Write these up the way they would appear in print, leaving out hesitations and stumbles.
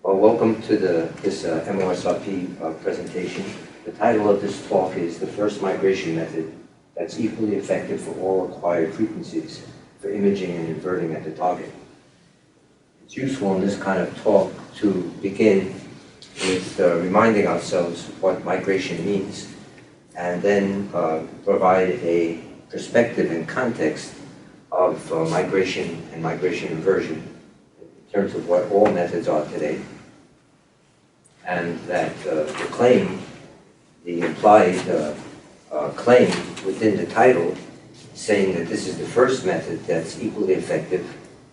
Well, welcome to this M-OSRP presentation. The title of this talk is The First Migration Method That's Equally Effective for All Required Frequencies for Imaging and Inverting at the Target. It's useful in this kind of talk to begin with reminding ourselves what migration means, and then provide a perspective and context of migration and migration inversion in terms of what all methods are today, and that the claim, the implied claim within the title, saying that this is the first method that's equally effective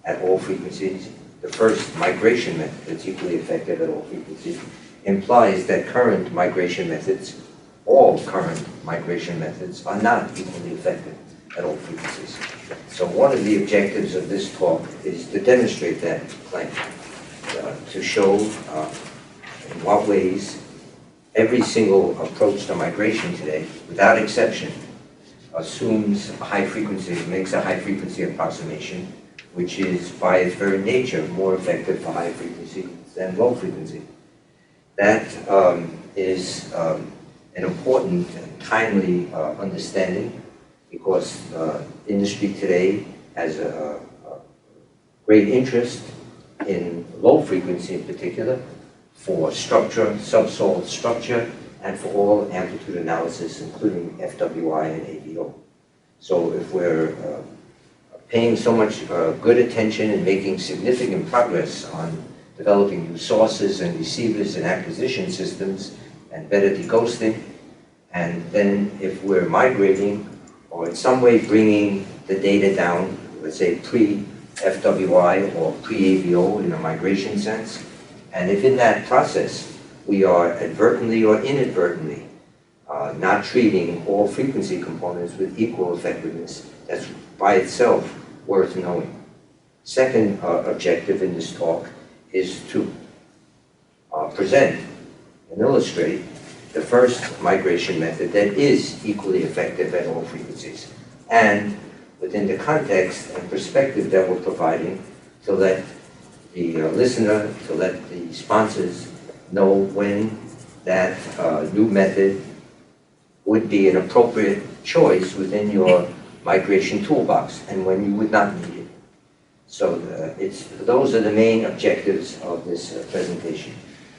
at all frequencies, the first migration method that's equally effective at all frequencies, implies that current migration methods, all current migration methods, are not equally effective at all frequencies. So one of the objectives of this talk is to demonstrate that claim, to show in what ways every single approach to migration today, without exception, assumes a high frequency, makes a high frequency approximation, which is by its very nature more effective for high frequency than low frequency. That is an important and timely understanding, because industry today has a great interest in low frequency in particular, for structure, subsalt structure, and for all amplitude analysis, including FWI and AVO. So if we're paying so much good attention and making significant progress on developing new sources and receivers and acquisition systems and better deghosting, and then if we're migrating or in some way bringing the data down, let's say pre-FWI or pre-AVO in a migration sense, and if in that process we are advertently or inadvertently not treating all frequency components with equal effectiveness, that's by itself worth knowing. Second objective in this talk is to present and illustrate the first migration method that is equally effective at all frequencies, and within the context and perspective that we're providing, to let the listener, to let the sponsors know when that new method would be an appropriate choice within your migration toolbox and when you would not need it. So those are the main objectives of this presentation.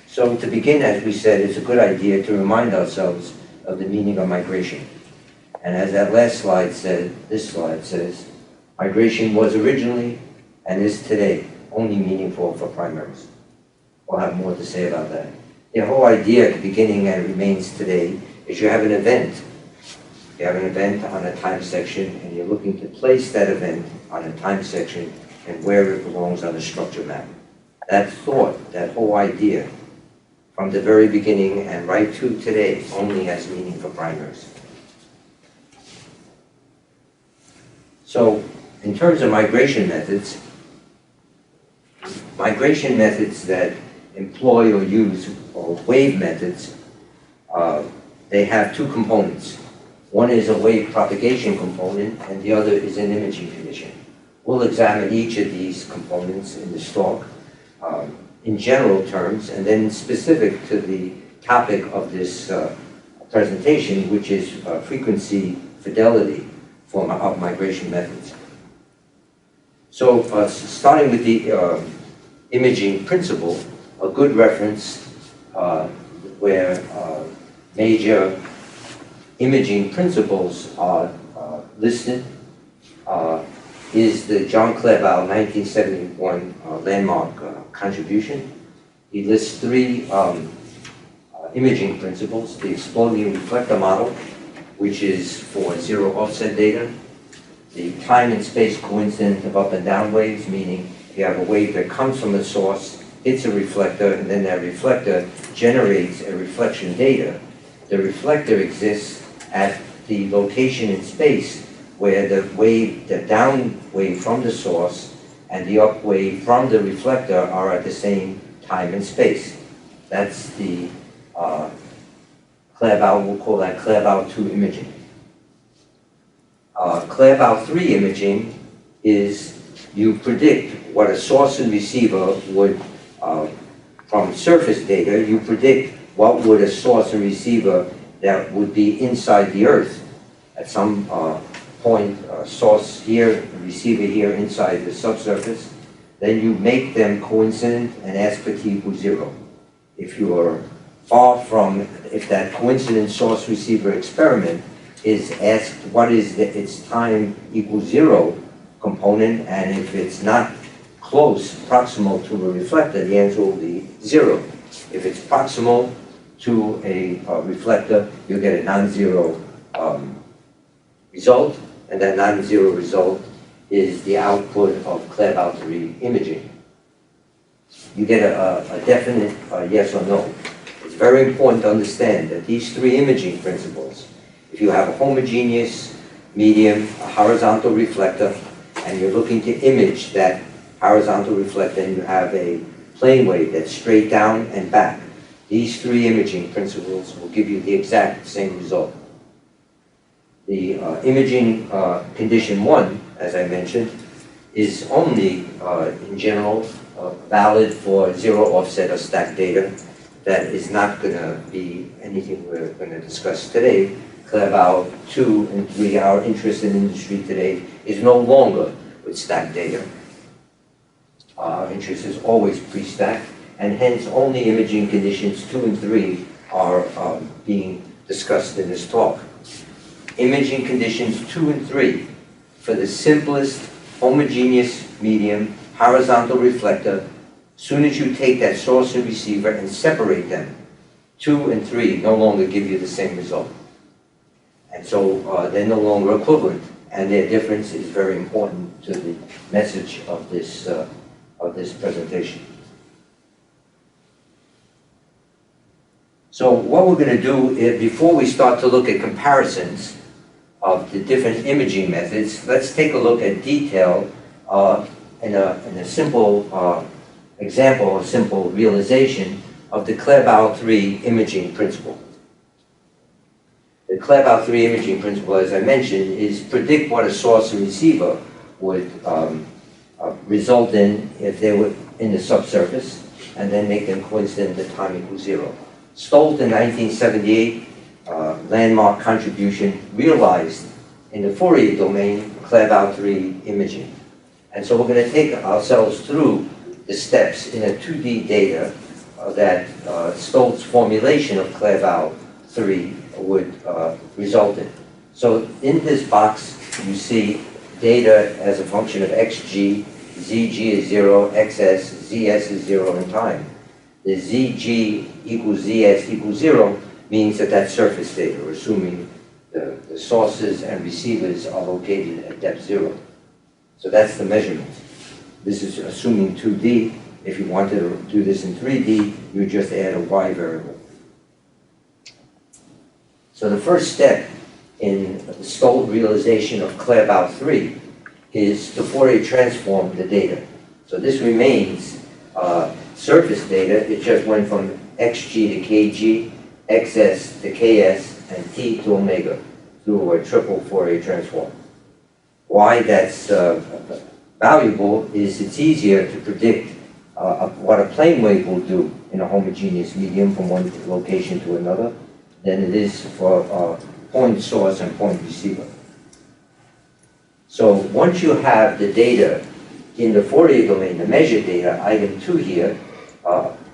So to begin, as we said, it's a good idea to remind ourselves of the meaning of migration. And as that last slide said, this slide says, migration was originally and is today only meaningful for primaries. We'll have more to say about that. The whole idea at the beginning, and it remains today, is you have an event. You have an event on a time section, and you're looking to place that event on a time section and where it belongs on the structure map. That thought, that whole idea, from the very beginning and right to today, only has meaning for primaries. So, in terms of migration methods that employ or use, or wave methods, they have two components. One is a wave propagation component, and the other is an imaging condition. We'll examine each of these components in this talk in general terms, and then specific to the topic of this presentation, which is frequency fidelity of migration methods. So starting with the imaging principle, a good reference where major imaging principles are listed is the John Claerbout 1971 landmark contribution. He lists three imaging principles: the exploding reflector model, which is for zero offset data; the time and space coincidence of up and down waves, meaning you have a wave that comes from a source, hits a reflector, and then that reflector generates a reflection data. The reflector exists at the location in space where the wave, the down wave from the source and the up wave from the reflector are at the same time and space. That's the Claerbout, we'll call that Claerbout II imaging. Claerbout III imaging is you predict what a source and receiver would from surface data, you predict what would a source and receiver that would be inside the Earth at some point, source here, receiver here inside the subsurface. Then you make them coincident and ask for t equals 0. If you are far from, if that coincident source receiver experiment is asked what is its time equals 0 component, and if it's not close, proximal to a reflector, the answer will be 0. If it's proximal to a reflector, you get a non-zero result, and that non-zero result is the output of Claerbout II imaging. You get a definite yes or no. It's very important to understand that these three imaging principles, if you have a homogeneous medium, a horizontal reflector, and you're looking to image that horizontal reflector, and you have a plane wave that's straight down and back, these three imaging principles will give you the exact same result. The imaging condition 1, as I mentioned, is only, in general, valid for zero offset or stacked data. That is not going to be anything we're going to discuss today. Claerbout II and III, our interest in industry today, is no longer with stacked data. Our interest is always pre-stacked, and hence only imaging conditions 2 and 3 are being discussed in this talk. Imaging conditions 2 and 3 for the simplest homogeneous medium horizontal reflector. As soon as you take that source and receiver and separate them, 2 and 3 no longer give you the same result. And so they're no longer equivalent, and their difference is very important to the message of this presentation. So what we're going to do is, before we start to look at comparisons of the different imaging methods, let's take a look at detail in a simple example, a simple realization of the Claerbout III imaging principle. The Claerbout III imaging principle, as I mentioned, is predict what a source and receiver would result in if they were in the subsurface, and then make them coincident at time equals 0. STOLT in 1978, landmark contribution, realized in the Fourier domain Claerbout III imaging. And so we're going to take ourselves through the steps in a 2D data that Stolt's formulation of Claerbout III would result in. So in this box, you see data as a function of xg, zg is 0, xs, zs is 0 in time. The zg equals zs equals 0 means that that's surface data. We're assuming the sources and receivers are located at depth 0. So that's the measurement. This is assuming 2D. If you wanted to do this in 3D, you would just add a y variable. So the first step in the STOLT realization of Claerbout III is to Fourier transform the data. So this remains surface data. It just went from xg to kg, xs to ks, and t to omega through a triple Fourier transform. Why that's valuable is it's easier to predict what a plane wave will do in a homogeneous medium from one location to another than it is for point source and point receiver. So once you have the data in the Fourier domain, the measured data, item 2 here,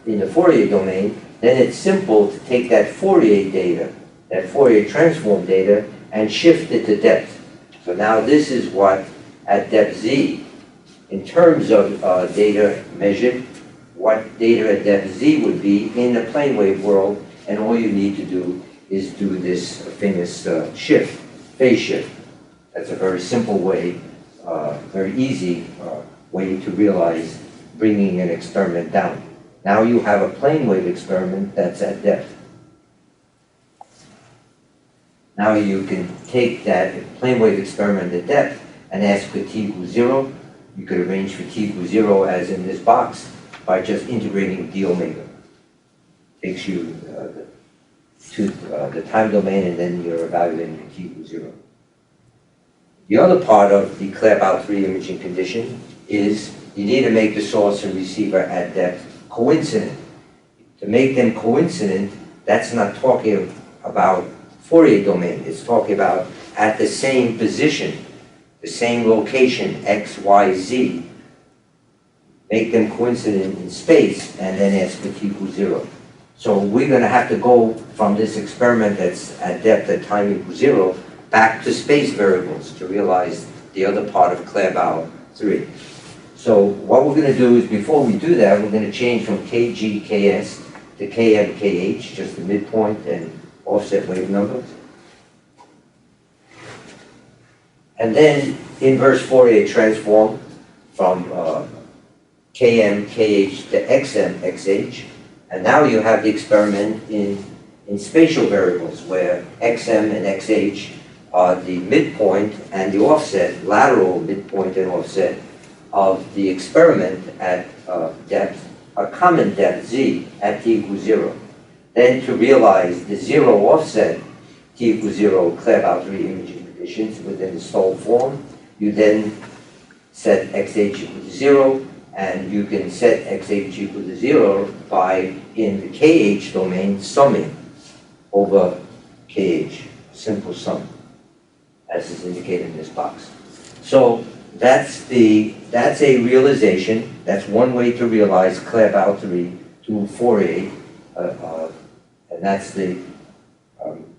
in the Fourier domain, then it's simple to take that Fourier data, that Fourier transform data, and shift it to depth. So now this is what, at depth z, in terms of data measured, what data at depth z would be in the plane wave world, and all you need to do is do this famous shift, phase shift. That's a very simple way, very easy way to realize bringing an experiment down. Now you have a plane wave experiment that's at depth. Now you can take that plane wave experiment at depth and ask for t equals 0. You could arrange for t equals 0 as in this box by just integrating d omega. Takes you to the time domain, and then you're evaluating t equals 0. The other part of the Claerbout III imaging condition is you need to make the source and receiver at depth coincident. To make them coincident, that's not talking about Fourier domain. It's talking about at the same position, the same location, x, y, z, make them coincident in space, and then ask for t equals 0. So we're going to have to go from this experiment that's at depth at time equals 0 back to space variables to realize the other part of Claerbout 3. So what we're going to do is, before we do that, we're going to change from kg, ks to km, kh, just the midpoint and offset wave numbers. And then inverse Fourier transform from km, kh to xm, xh. And now you have the experiment in spatial variables where xm and xh are the midpoint and the offset, lateral midpoint and offset of the experiment at depth, a common depth z at t equals 0. Then to realize the 0 offset t equals 0 Claerbout 3 imaging conditions within the STOLT form, you then set xh equal to 0, and you can set xh equal to 0 by, in the kh domain, summing over kh, simple sum, as is indicated in this box. So that's a realization. That's one way to realize Claerbout 3 to Fourier, and that's the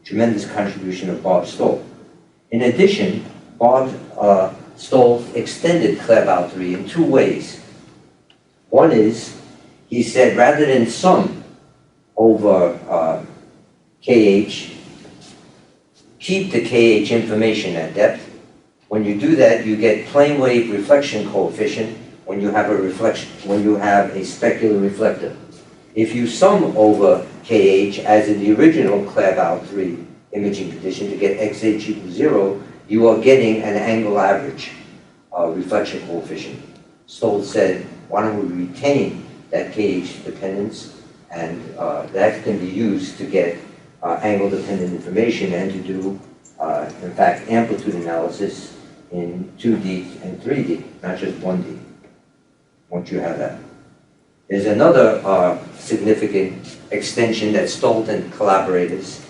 tremendous contribution of Bob Stolt. In addition, Bob Stolt extended Claerbout 3 in two ways. One is, he said, rather than sum over kh, keep the kh information at depth. When you do that, you get plane wave reflection coefficient when you have a reflection, when you have a specular reflector. If you sum over kh, as in the original Claerbout 3 imaging condition, to get xh equals 0, you are getting an angle average reflection coefficient. Stolt said, why don't we retain that kh dependence, and that can be used to get angle-dependent information and to do, in fact, amplitude analysis in 2D and 3D, not just 1D, once you have that. There's another significant extension that Stolt and collaborators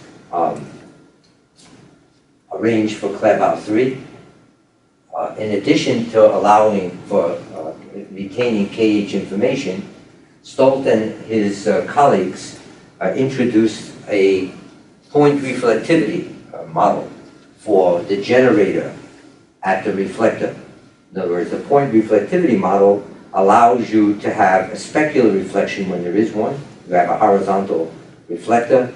arranged for Claerbout 3. In addition to allowing for retaining kh information, Stolt and his colleagues introduced a point reflectivity model for the generator at the reflector. In other words, the point reflectivity model allows you to have a specular reflection when there is one. You have a horizontal reflector,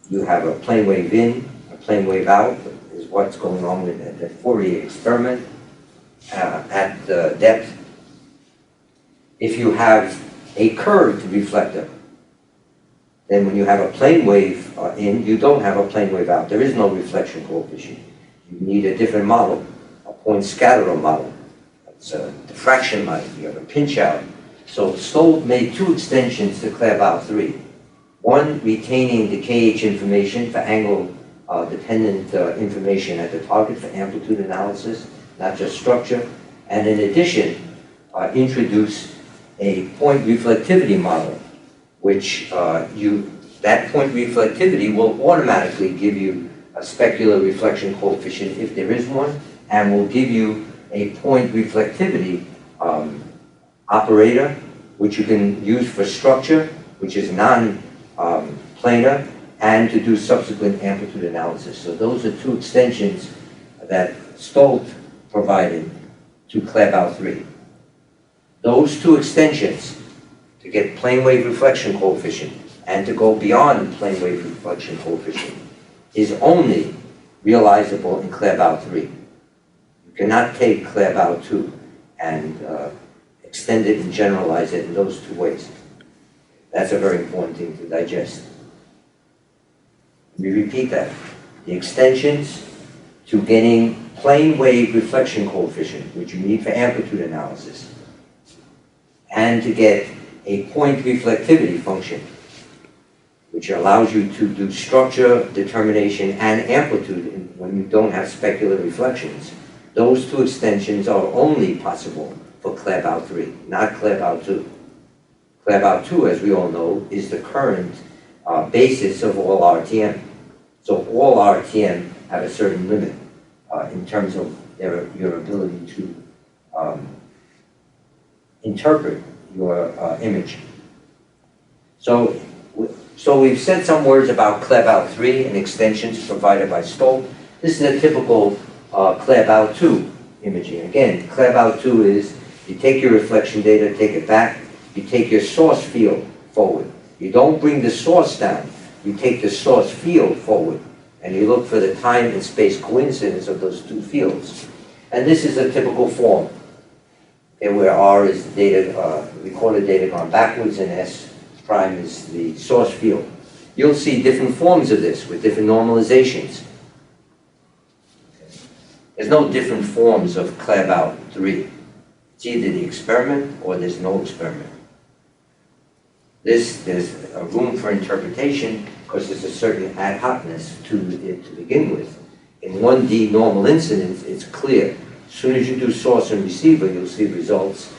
you have a plane wave in, a plane wave out, is what's going on with the Fourier experiment at the depth. If you have a curved reflector, then when you have a plane wave in, you don't have a plane wave out. There is no reflection coefficient. You need a different model, a point scatterer model. It's a diffraction model. You have a pinch out. So Stolt made two extensions to Claerbout 3. One, retaining the kh information for angle-dependent information at the target for amplitude analysis, not just structure. And in addition, introduce a point reflectivity model, which that point reflectivity will automatically give you a specular reflection coefficient if there is one, and will give you a point reflectivity operator, which you can use for structure, which is non-planar, and to do subsequent amplitude analysis. So those are two extensions that Stolt provided to Claerbout 3. Those two extensions, to get plane wave reflection coefficient and to go beyond plane wave reflection coefficient, is only realizable in Claerbout 3. You cannot take Claerbout 2 and extend it and generalize it in those two ways. That's a very important thing to digest. Let me repeat that. The extensions to getting plane wave reflection coefficient, which you need for amplitude analysis, and to get a point reflectivity function, which allows you to do structure determination and amplitude when you don't have specular reflections. Those two extensions are only possible for Claerbout 3, not Claerbout 2. Claerbout II, as we all know, is the current basis of all RTM. So all RTM have a certain limit in terms of your ability to interpret your image. So we've said some words about Claerbout III and extensions provided by STOLT. This is a typical Claerbout II imaging. Again, Claerbout II is you take your reflection data, take it back, you take your source field forward. You don't bring the source down, you take the source field forward, and you look for the time and space coincidence of those two fields. And this is a typical form, okay, where R is the data, recorded data gone backwards, and S prime is the source field. You'll see different forms of this with different normalizations. There's no different forms of Claerbout III. It's either the experiment or there's no experiment. There's a room for interpretation because there's a certain ad hocness to it to begin with. In 1D normal incidence, it's clear. As soon as you do source and receiver, you'll see results.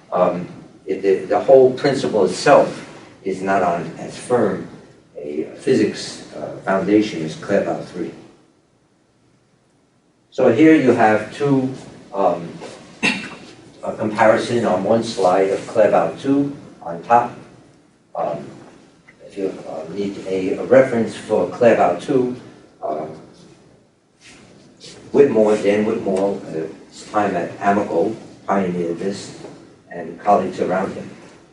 The whole principle itself is not on as firm a physics foundation as Claerbout III. So here you have two, a comparison on one slide of Claerbout II on top. If you need a reference for Claerbout II, Dan Whitmore, his time at Amico, pioneered this, and colleagues around him.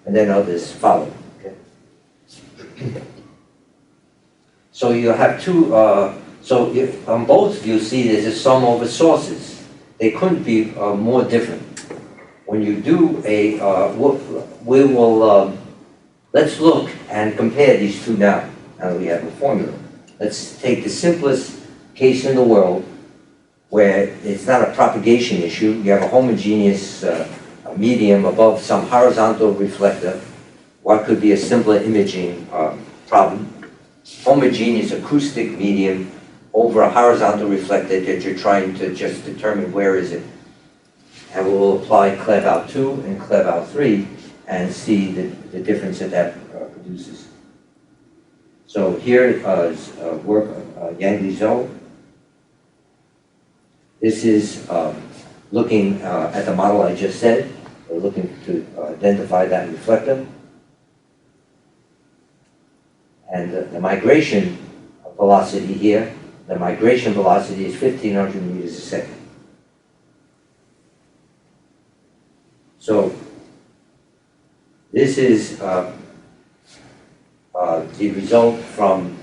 And then others follow. Okay? So you have two, so if on both you see there's a sum over sources. They couldn't be more different. When you do a, we will, let's look and compare these two now that we have a formula. Let's take the simplest case in the world where it's not a propagation issue. You have a homogeneous medium above some horizontal reflector. What could be a simpler imaging problem? Homogeneous acoustic medium over a horizontal reflector that you're trying to just determine where is it. And we'll apply Claerbout II and Claerbout III and see the difference that produces. So here is work of Yang Li Zhou. This is looking at the model I just said. We're looking to identify that reflector. And the migration velocity here, the migration velocity is 1,500 meters a second. So this is the result from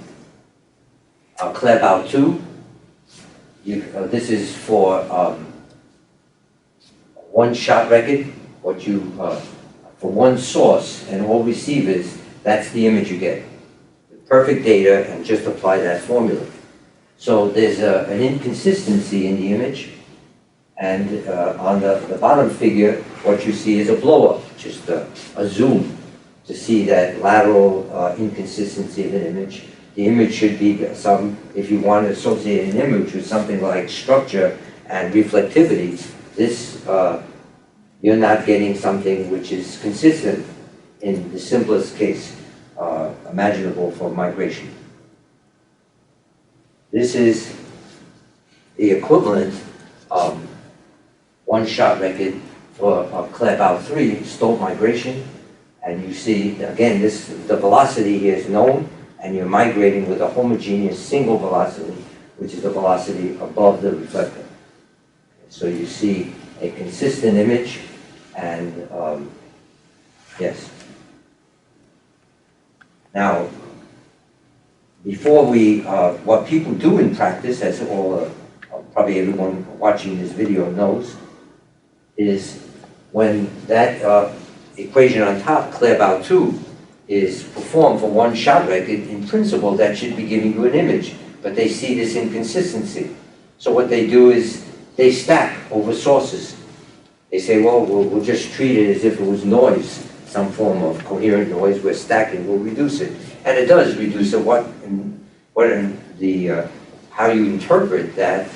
Claerbout II. This is for one shot record. What you for one source and all receivers, that's the image you get. Perfect data, and just apply that formula. So there's an inconsistency in the image, and on the bottom figure, what you see is a blow-up, just a zoom to see that lateral inconsistency of an image. The image should be some, if you want to associate an image with something like structure and reflectivity, this, you're not getting something which is consistent in the simplest case imaginable for migration. This is the equivalent one-shot record for Claerbout III, STOLT migration. And you see, again, the velocity here is known, and you're migrating with a homogeneous single velocity, which is the velocity above the reflector. So you see a consistent image, and yes. Now, before we, what people do in practice, as all, probably everyone watching this video knows, is when that equation on top, Claerbout II, is performed for one shot record, in principle that should be giving you an image, but they see this inconsistency. So what they do is they stack over sources. They say, well, we'll just treat it as if it was noise, some form of coherent noise. We're stacking, we'll reduce it. And it does reduce it. How you interpret that,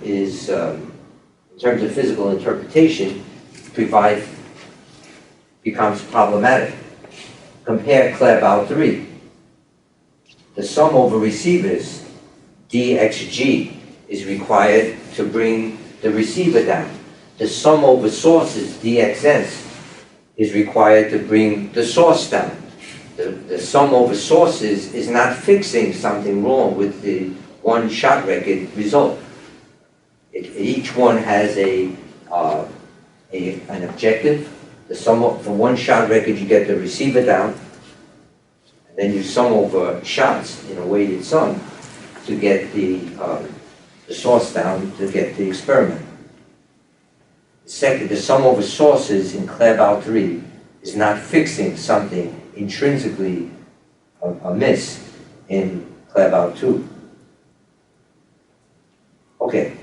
is, in terms of physical interpretation, provide becomes problematic. Compare Claerbout III. The sum over receivers, dxg, is required to bring the receiver down. The sum over sources, dxs, is required to bring the source down. The sum over sources is not fixing something wrong with the one shot record result. Each one has an objective. The sum for one shot record, you get the receiver down, and then you sum over shots in a weighted sum to get the source down to get the experiment. Second, the sum over sources in Claerbout III is not fixing something intrinsically amiss in Claerbout II. Okay.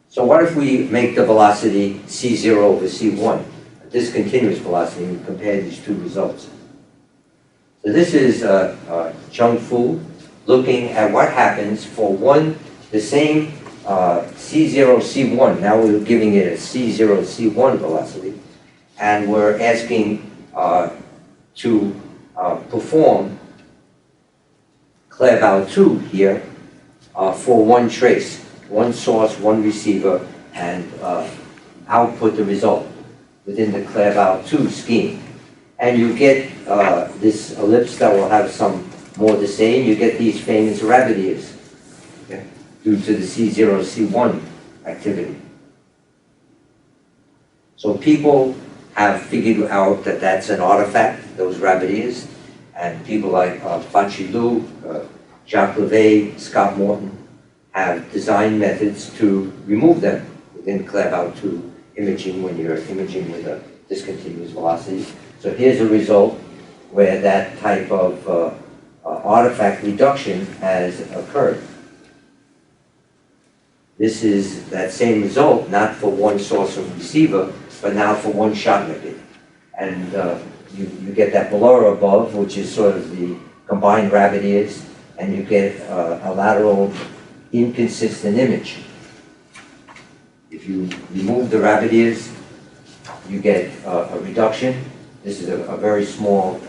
So what if we make the velocity C0 over C1, a discontinuous velocity, and we compare these two results? So this is Chung Fu looking at what happens for the same C0, C1. Now we're giving it a C0, C1 velocity, and we're asking to perform Claerbout II here for one trace, one source, one receiver, and output the result within the Claerbout II scheme. And you get this ellipse that will have some more the same. You get these famous rabbit ears, okay, due to the C0, C1 activity. So people have figured out that that's an artifact, those rabbit ears, and people like Fachi Liu, Jacques Levé, Scott Morton have designed methods to remove them within Claerbout II imaging when you're imaging with a discontinuous velocity. So here's a result where that type of artifact reduction has occurred. This is that same result, not for one source or receiver, but now for one shot record. And you get that blur above, which is sort of the combined rabbit ears, and you get a lateral inconsistent image. If you remove the rabbit ears, you get a reduction. This is a very small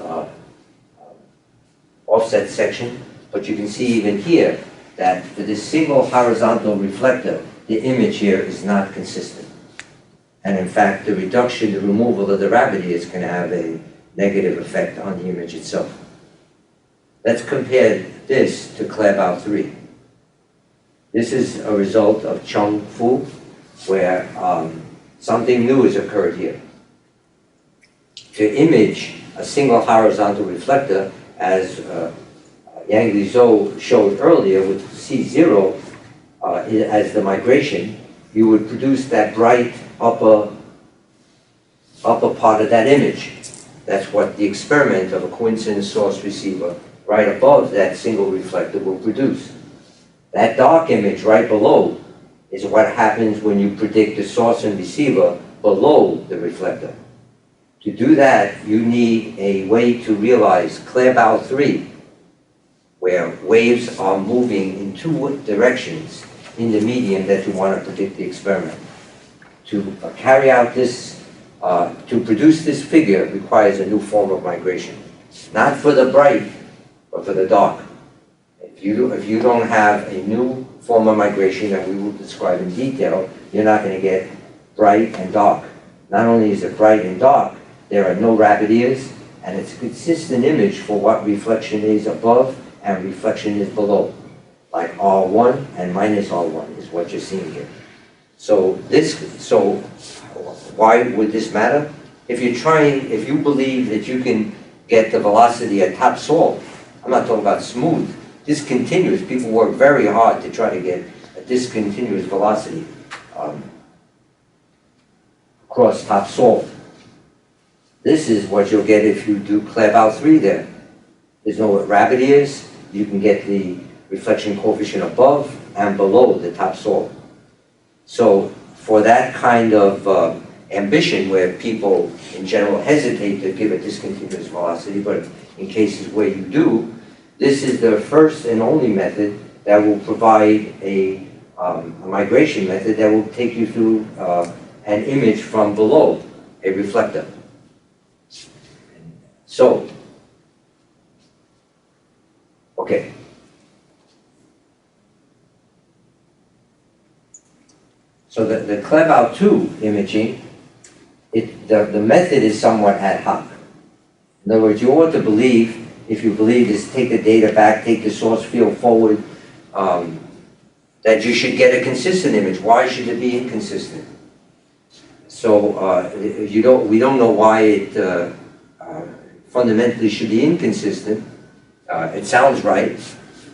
offset section, but you can see even here that for this single horizontal reflector, the image here is not consistent. And in fact, the reduction, the removal of the rabbit ears can have a negative effect on the image itself. Let's compare this to Claerbout III. This is a result of Chung Fu, where something new has occurred here. To image a single horizontal reflector, as Yang Li Zhou showed earlier with C0 as the migration, you would produce that bright upper part of that image. That's what the experiment of a coincident source receiver right above that single reflector will produce. That dark image right below is what happens when you predict the source and receiver below the reflector. To do that, you need a way to realize Claerbout III, where waves are moving in two directions in the medium that you want to predict the experiment. To carry out this, to produce this figure requires a new form of migration. Not for the bright, but for the dark. If you don't have a new form of migration that we will describe in detail, you're not going to get bright and dark. Not only is it bright and dark, there are no rabbit ears, and it's a consistent image for what reflection is above and reflection is below. Like R1 and minus R1 is what you're seeing here. So why would this matter? If you believe that you can get the velocity at top salt, I'm not talking about smooth, discontinuous. People work very hard to try to get a discontinuous velocity across top salt. This is what you'll get if you do Claerbout III there. There's no rabbit ears. You can get the reflection coefficient above and below the top salt. So for that kind of ambition where people in general hesitate to give a discontinuous velocity, but in cases where you do, this is the first and only method that will provide a migration method that will take you through an image from below a reflector. So, okay. So the Claerbout II imaging, the method is somewhat ad hoc. In other words, you ought to believe, if you believe is take the data back, take the source field forward, that you should get a consistent image. Why should it be inconsistent? So we don't know why it fundamentally should be inconsistent. It sounds right,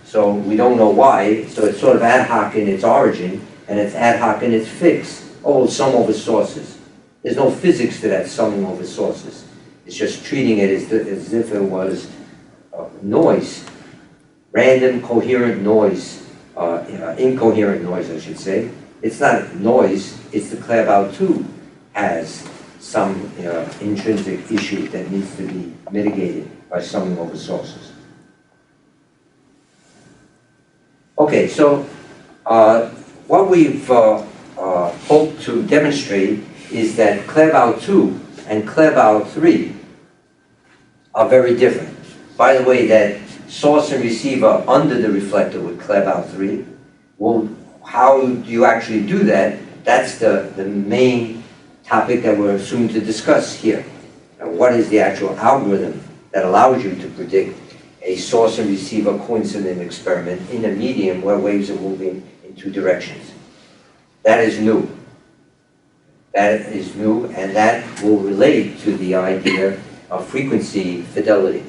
so we don't know why. So it's sort of ad hoc in its origin, and it's ad hoc in its fix. Oh, sum over sources. There's no physics to that summing over sources. It's just treating it as if it was noise, random coherent noise, incoherent noise, I should say. It's not noise, it's the Claerbout II has some intrinsic issue that needs to be mitigated by summing over sources. Okay, so what we've hoped to demonstrate is that Claerbout II and Claerbout III are very different. By the way, that source and receiver under the reflector with Claerbout III, well, how do you actually do that? That's the main topic that we're assumed to discuss here. Now, what is the actual algorithm that allows you to predict a source and receiver coincident experiment in a medium where waves are moving in two directions? That is new. That is new, and that will relate to the idea of frequency fidelity.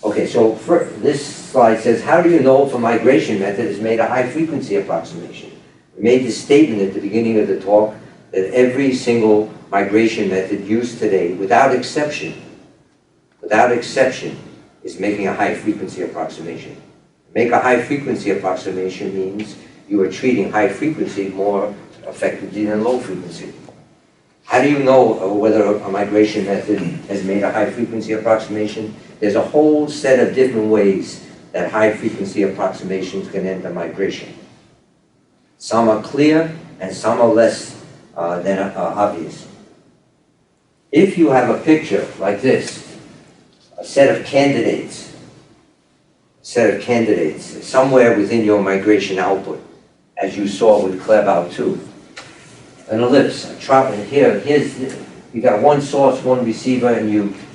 Okay, so this slide says, how do you know if a migration method has made a high frequency approximation? We made this statement at the beginning of the talk that every single migration method used today, without exception, is making a high frequency approximation. Make a high frequency approximation means you are treating high frequency more effectively than low frequency. How do you know whether a migration method has made a high frequency approximation? There's a whole set of different ways that high frequency approximations can enter migration. Some are clear and some are less than obvious. If you have a picture like this, a set of candidates somewhere within your migration output, as you saw with Claerbout II, an ellipse, you got one source, one receiver, and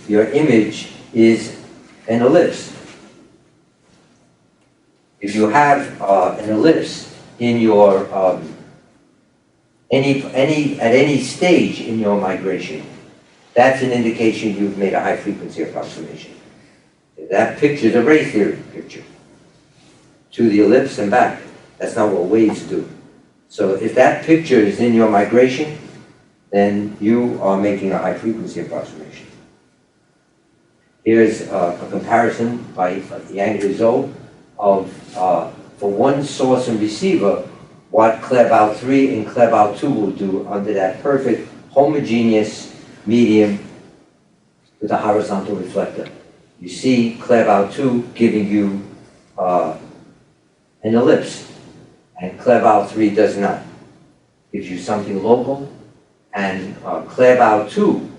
your image is an ellipse. If you have an ellipse in your at any stage in your migration, that's an indication you've made a high frequency approximation. That picture is a ray theory picture to the ellipse and back. That's not what waves do. So if that picture is in your migration, then you are making a high frequency approximation. Here's a comparison by Yang and Zhou of, for one source and receiver, what Claerbout III and Claerbout II will do under that perfect homogeneous medium with a horizontal reflector. You see Claerbout II giving you an ellipse, and Claerbout III does not. Gives you something local, and Claerbout II,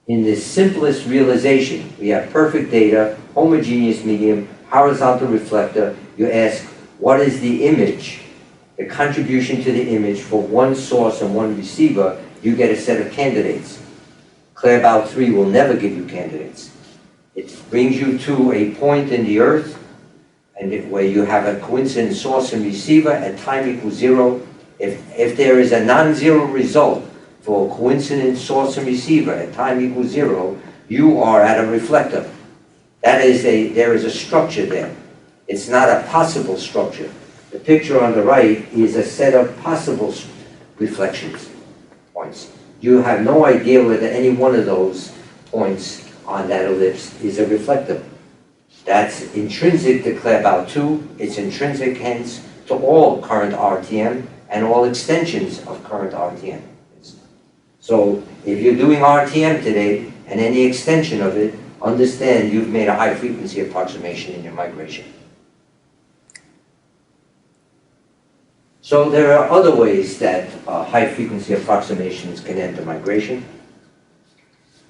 in the simplest realization, we have perfect data, homogeneous medium, horizontal reflector. You ask, what is the image, the contribution to the image for one source and one receiver? You get a set of candidates. Claerbout III will never give you candidates. It brings you to a point in the Earth where you have a coincident source and receiver at time equals 0. If there is a non-zero result for a coincident source and receiver at time equals 0, you are at a reflector. There is a structure there. It's not a possible structure. The picture on the right is a set of possible reflections points. You have no idea whether any one of those points on that ellipse is a reflector. That's intrinsic to Claerbout II. It's intrinsic, hence, to all current RTM and all extensions of current RTM. So if you're doing RTM today and any extension of it, understand you've made a high frequency approximation in your migration. So there are other ways that high frequency approximations can enter migration.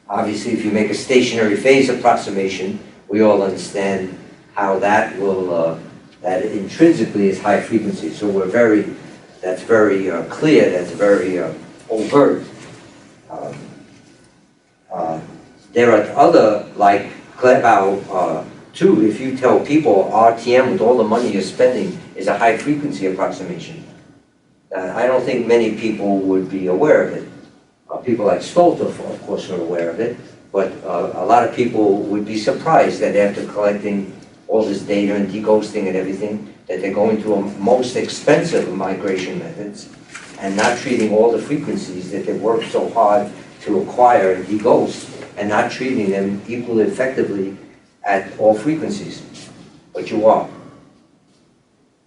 Obviously, if you make a stationary phase approximation, we all understand how that will, that intrinsically is high frequency. So that's very clear, that's very overt. There are other, like Claerbout II, if you tell people RTM with all the money you're spending is a high frequency approximation, I don't think many people would be aware of it. People like STOLT, of course, are aware of it, but a lot of people would be surprised that after collecting all this data and deghosting and everything, that they're going to a most expensive migration methods and not treating all the frequencies that they worked so hard to acquire and deghost, and not treating them equally effectively at all frequencies. But you are.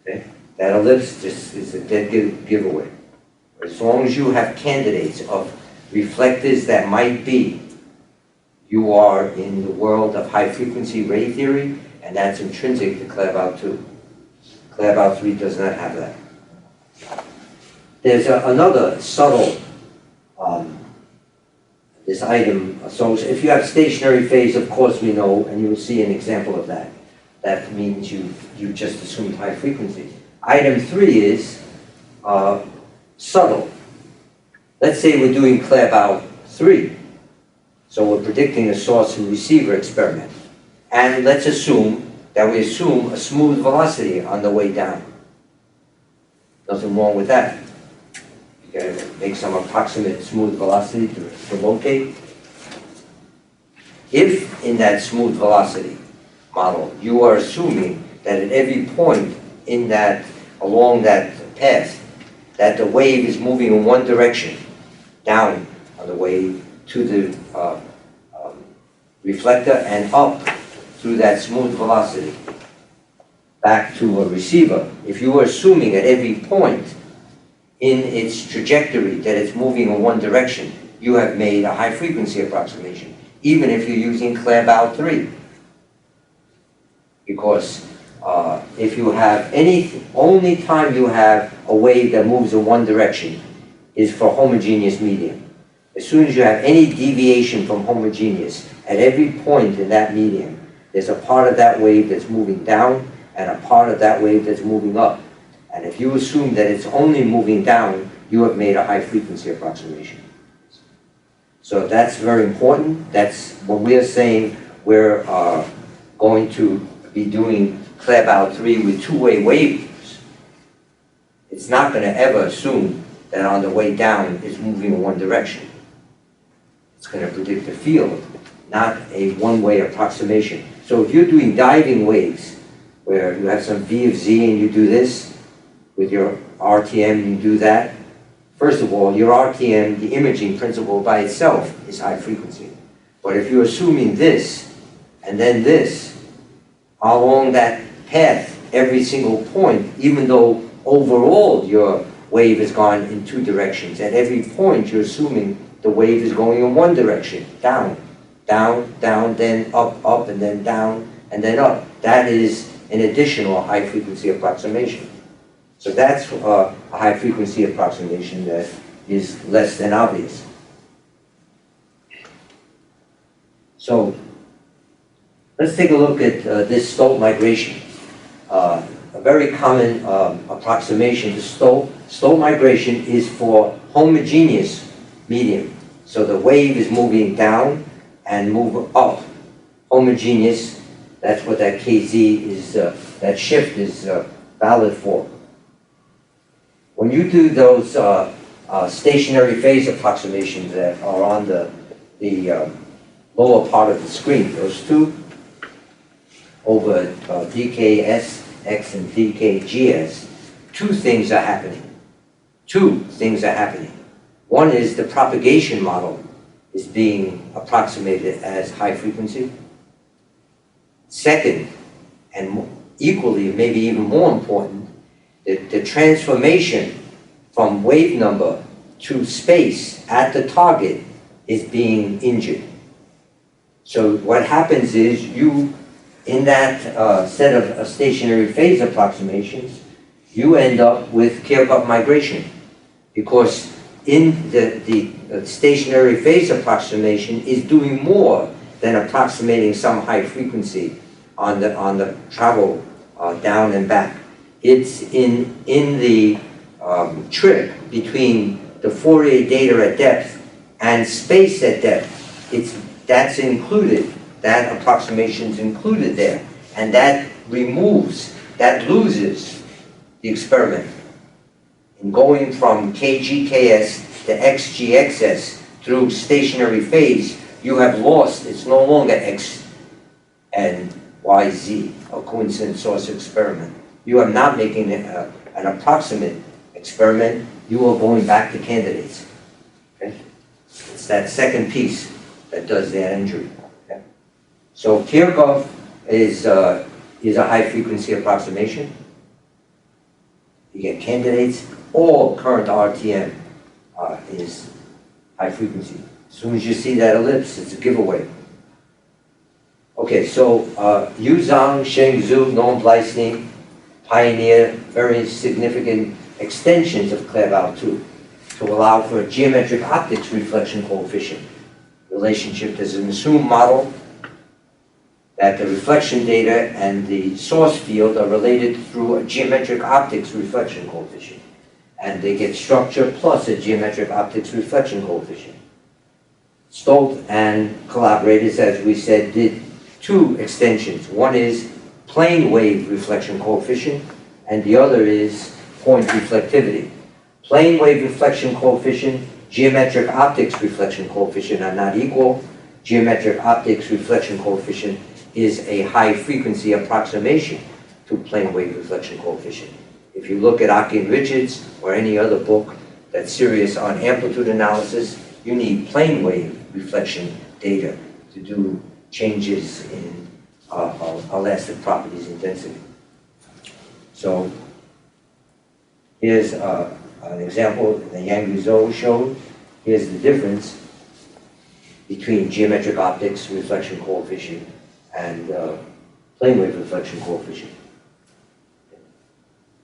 Okay? That ellipse just is a dead giveaway. As long as you have candidates of reflectors that might be, you are in the world of high frequency ray theory, and that's intrinsic to Claerbout II. Claerbout III does not have that. There's another subtle, this item. So if you have stationary phase, of course we know, and you will see an example of that. That means you just assumed high frequency. Item 3 is subtle. Let's say we're doing Claerbout III. So we're predicting a source and receiver experiment. And let's assume that we assume a smooth velocity on the way down. Nothing wrong with that. You gotta make some approximate smooth velocity to locate. If in that smooth velocity model, you are assuming that at every point in that, along that path, that the wave is moving in one direction, down on the way to the reflector and up through that smooth velocity back to a receiver. If you are assuming at every point in its trajectory that it's moving in one direction, you have made a high frequency approximation, even if you're using Claerbout III. Because if you have only time you have a wave that moves in one direction is for homogeneous medium. As soon as you have any deviation from homogeneous, at every point in that medium, there's a part of that wave that's moving down and a part of that wave that's moving up. And if you assume that it's only moving down, you have made a high frequency approximation. So that's very important. That's when we are saying we're going to be doing Claerbout III with two-way waves. It's not going to ever assume that on the way down it's moving in one direction. It's going to predict the field, not a one-way approximation. So if you're doing diving waves, where you have some V of Z and you do this, with your RTM you do that, first of all, your RTM, the imaging principle by itself, is high frequency. But if you're assuming this, and then this, along that path, every single point, even though overall your wave has gone in two directions, at every point you're assuming the wave is going in one direction, down, down, down, then up, up, and then down, and then up. That is an additional high frequency approximation. So that's a high frequency approximation that is less than obvious. So let's take a look at this STOLT migration. A very common approximation to STOLT. STOLT migration is for homogeneous medium. So the wave is moving down and move up. Homogeneous, that's what that KZ is, that shift is valid for. When you do those stationary phase approximations that are on the lower part of the screen, those two, over DKSX and DKGS, two things are happening. One is the propagation model is being approximated as high frequency. Second, and equally, maybe even more important, the transformation from wave number to space at the target is being injured. So what happens is you, in that set of stationary phase approximations, you end up with Claerbout migration, because in the stationary phase approximation is doing more than approximating some high frequency on the travel down and back. It's in the trip between the Fourier data at depth and space at depth. That's included. That approximation's included there, and that loses the experiment. In going from KGKS to XGXS through stationary phase, you have lost. It's no longer X and YZ, a coincident source experiment. You are not making an approximate experiment. You are going back to candidates. Okay? It's that second piece that does that injury. Okay? So Kirchhoff is a high-frequency approximation. You get candidates. All current RTM is high frequency. As soon as you see that ellipse, it's a giveaway. Okay, so Yu Zhang, Sheng Zhu, Noam Bleistein pioneered very significant extensions of Claerbout II to allow for a geometric optics reflection coefficient relationship. There's an assumed model that the reflection data and the source field are related through a geometric optics reflection coefficient. And they get structure plus a geometric optics reflection coefficient. STOLT and collaborators, as we said, did two extensions. One is plane wave reflection coefficient, and the other is point reflectivity. Plane wave reflection coefficient, geometric optics reflection coefficient are not equal. Geometric optics reflection coefficient is a high frequency approximation to plane wave reflection coefficient. If you look at Aki and Richards or any other book that's serious on amplitude analysis, you need plane wave reflection data to do changes in elastic properties intensity. So here's an example that Yang Zhou showed. Here's the difference between geometric optics reflection coefficient and plane wave reflection coefficient.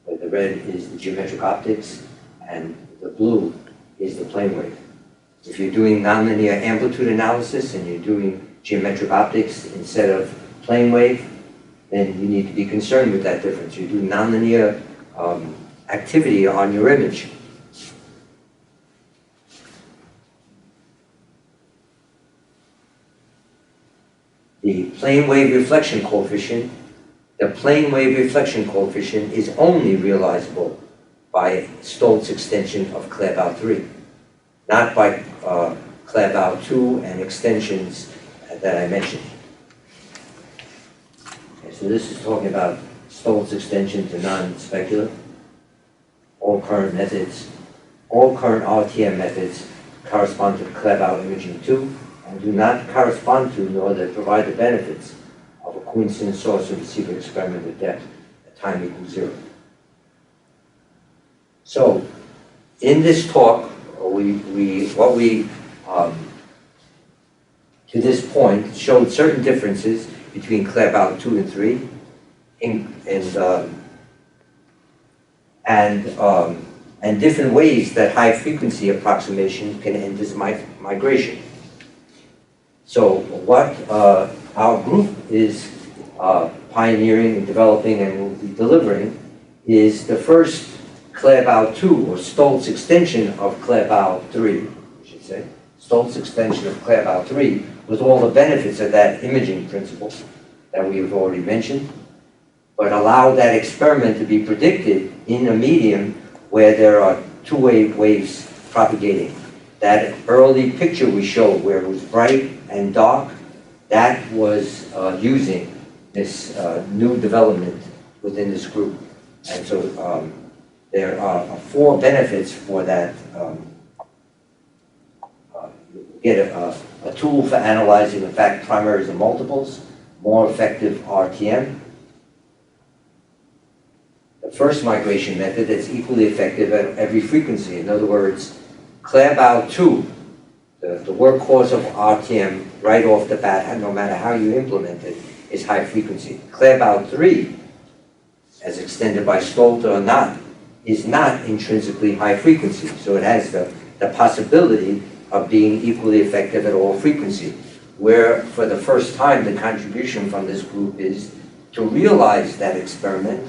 Where the red is the geometric optics and the blue is the plane wave. If you're doing nonlinear amplitude analysis and you're doing geometric optics instead of plane wave, then you need to be concerned with that difference. You do nonlinear activity on your image. The plane wave reflection coefficient, is only realizable by STOLT's extension of Claerbout III, not by Claerbout II and extensions that I mentioned. Okay, so this is talking about STOLT's extension to non-specular. All current RTM methods correspond to Claerbout imaging 2 and do not correspond to nor they provide the benefits of a coincident source and receiver experiment at depth at time equals 0. So, in this talk, to this point showed certain differences between Claerbout II and III, and different ways that high frequency approximation can end this migration. So what our group is pioneering and developing and will be delivering is the first Claerbout II, or STOLT's extension of Claerbout III, I should say. STOLT's extension of Claerbout III with all the benefits of that imaging principle that we have already mentioned, but allow that experiment to be predicted in a medium where there are two-way waves propagating. That early picture we showed where it was bright and dark, that was using this new development within this group. And so there are 4 benefits for that. Get a tool for analyzing, in fact, primaries and multiples, more effective RTM. The first migration method that's equally effective at every frequency. In other words, Claerbout II, the workhorse of RTM right off the bat, no matter how you implement it, is high frequency. Claerbout III, as extended by STOLT or not, is not intrinsically high frequency. So it has the the possibility of being equally effective at all frequency, where for the first time the contribution from this group is to realize that experiment,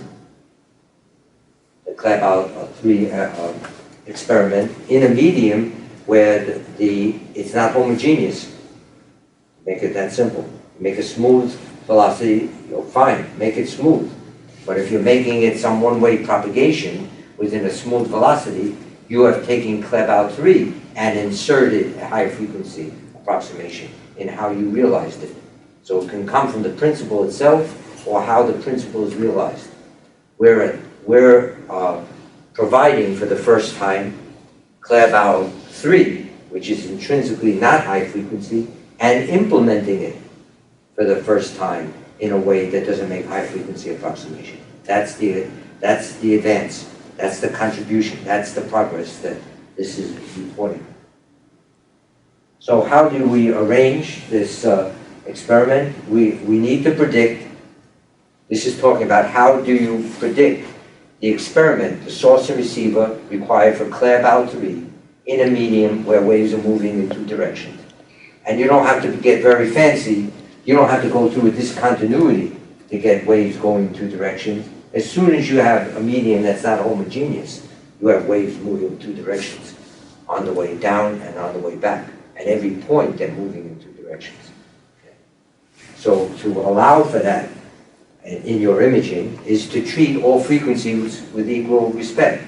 the Claerbout III experiment, in a medium where it's not homogeneous. Make it that simple. Make a smooth velocity, fine, make it smooth. But if you're making it some one-way propagation within a smooth velocity, you have taken Claerbout III and inserted a high frequency approximation in how you realized it. So it can come from the principle itself or how the principle is realized. We're providing for the first time Claerbout III, which is intrinsically not high frequency, and implementing it for the first time in a way that doesn't make high frequency approximation. That's the advance. That's the contribution. That's the progress that this is reporting. So how do we arrange this experiment? We need to predict. This is talking about how do you predict the experiment, the source and receiver required for Claerbout III in a medium where waves are moving in two directions. And you don't have to get very fancy. You don't have to go through a discontinuity to get waves going in two directions. As soon as you have a medium that's not homogeneous, you have waves moving in two directions, on the way down and on the way back. At every point, they're moving in two directions. Okay. So to allow for that in your imaging is to treat all frequencies with equal respect.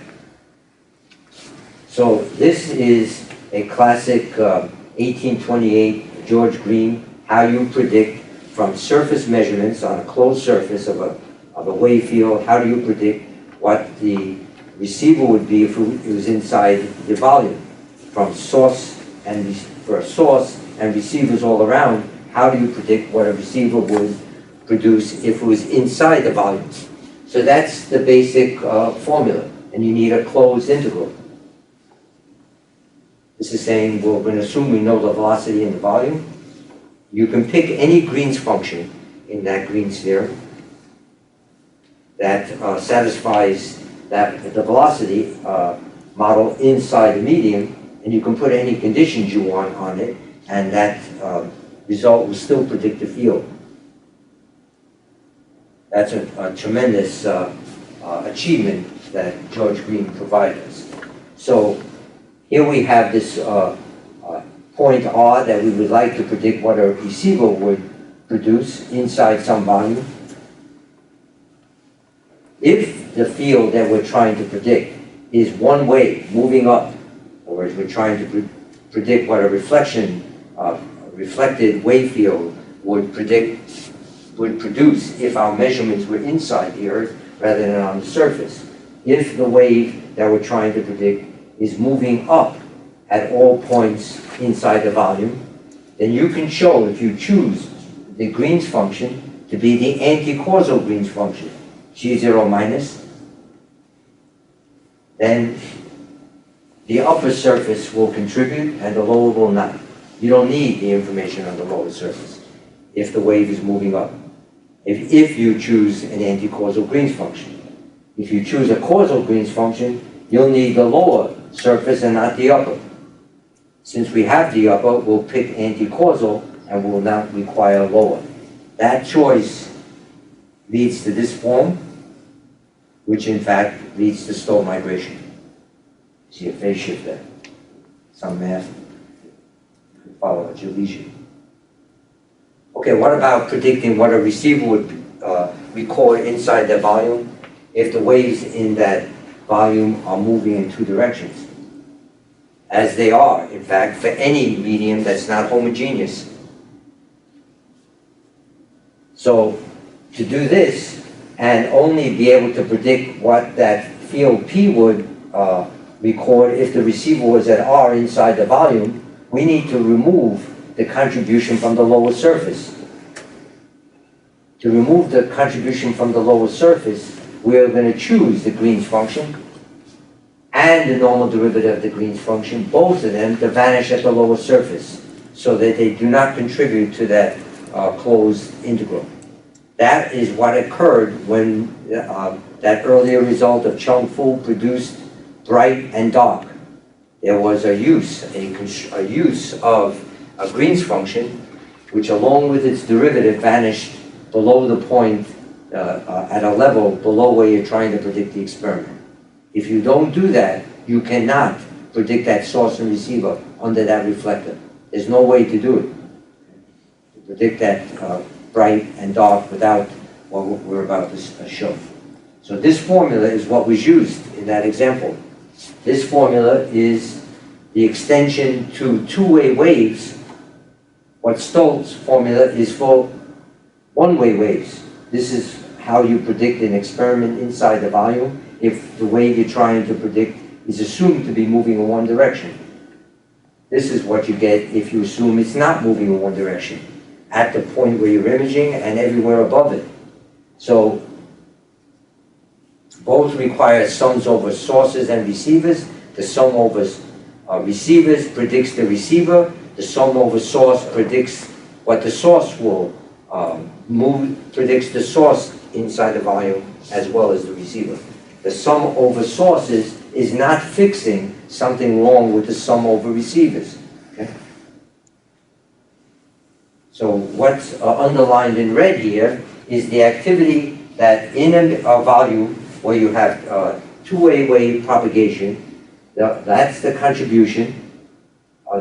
So this is a classic 1828 George Green, how you predict from surface measurements on a closed surface of a wave field, how do you predict what the receiver would be if it was inside the volume? From source and for a source and receivers all around, how do you predict what a receiver would produce if it was inside the volume? So that's the basic formula, and you need a closed integral. This is saying, well, we're going to assume we know the velocity and the volume. You can pick any Green's function in that Green's theorem that satisfies that the velocity model inside the medium, and you can put any conditions you want on it, and that result will still predict the field. That's a tremendous achievement that George Green provided us. So here we have this point R that we would like to predict what a receiver would produce inside some volume. If the field that we're trying to predict is one way, moving up, or as we're trying to predict what a reflected wave field would produce if our measurements were inside the Earth rather than on the surface. If the wave that we're trying to predict is moving up at all points inside the volume, then you can show, if you choose the Green's function to be the anti-causal Green's function, G0 minus, then the upper surface will contribute and the lower will not. You don't need the information on the lower surface if the wave is moving up. If you choose an anti-causal Green's function. If you choose a causal Green's function, you'll need the lower surface and not the upper. Since we have the upper, we'll pick anti-causal and will not require lower. That choice leads to this form, which in fact leads to STOLT migration. See a phase shift there. Some math. You can follow at your leisure. Okay, what about predicting what a receiver would record inside the volume if the waves in that volume are moving in two directions? As they are, in fact, for any medium that's not homogeneous. So, to do this, and only be able to predict what that field P would record if the receiver was at R inside the volume, we need to remove the contribution from the lower surface. To remove the contribution from the lower surface, we are going to choose the Green's function and the normal derivative of the Green's function, both of them to vanish at the lower surface, so that they do not contribute to that closed integral. That is what occurred when that earlier result of Chung Fu produced bright and dark. there was a use of a Green's function, which along with its derivative vanished below the point, at a level below where you're trying to predict the experiment. If you don't do that, you cannot predict that source and receiver under that reflector. There's no way to do it. To predict that bright and dark without what we're about to show. So this formula is what was used in that example. This formula is the extension to two-way waves. What STOLT's formula is for one-way waves. This is how you predict an experiment inside the volume if the wave you're trying to predict is assumed to be moving in one direction. This is what you get if you assume it's not moving in one direction at the point where you're imaging and everywhere above it. So both require sums over sources and receivers. The sum over receivers predicts the receiver. The sum over source predicts what the source will predicts the source inside the volume as well as the receiver. The sum over sources is not fixing something wrong with the sum over receivers. Okay? So what's underlined in red here is the activity that in a volume where you have two-way wave propagation, that's the contribution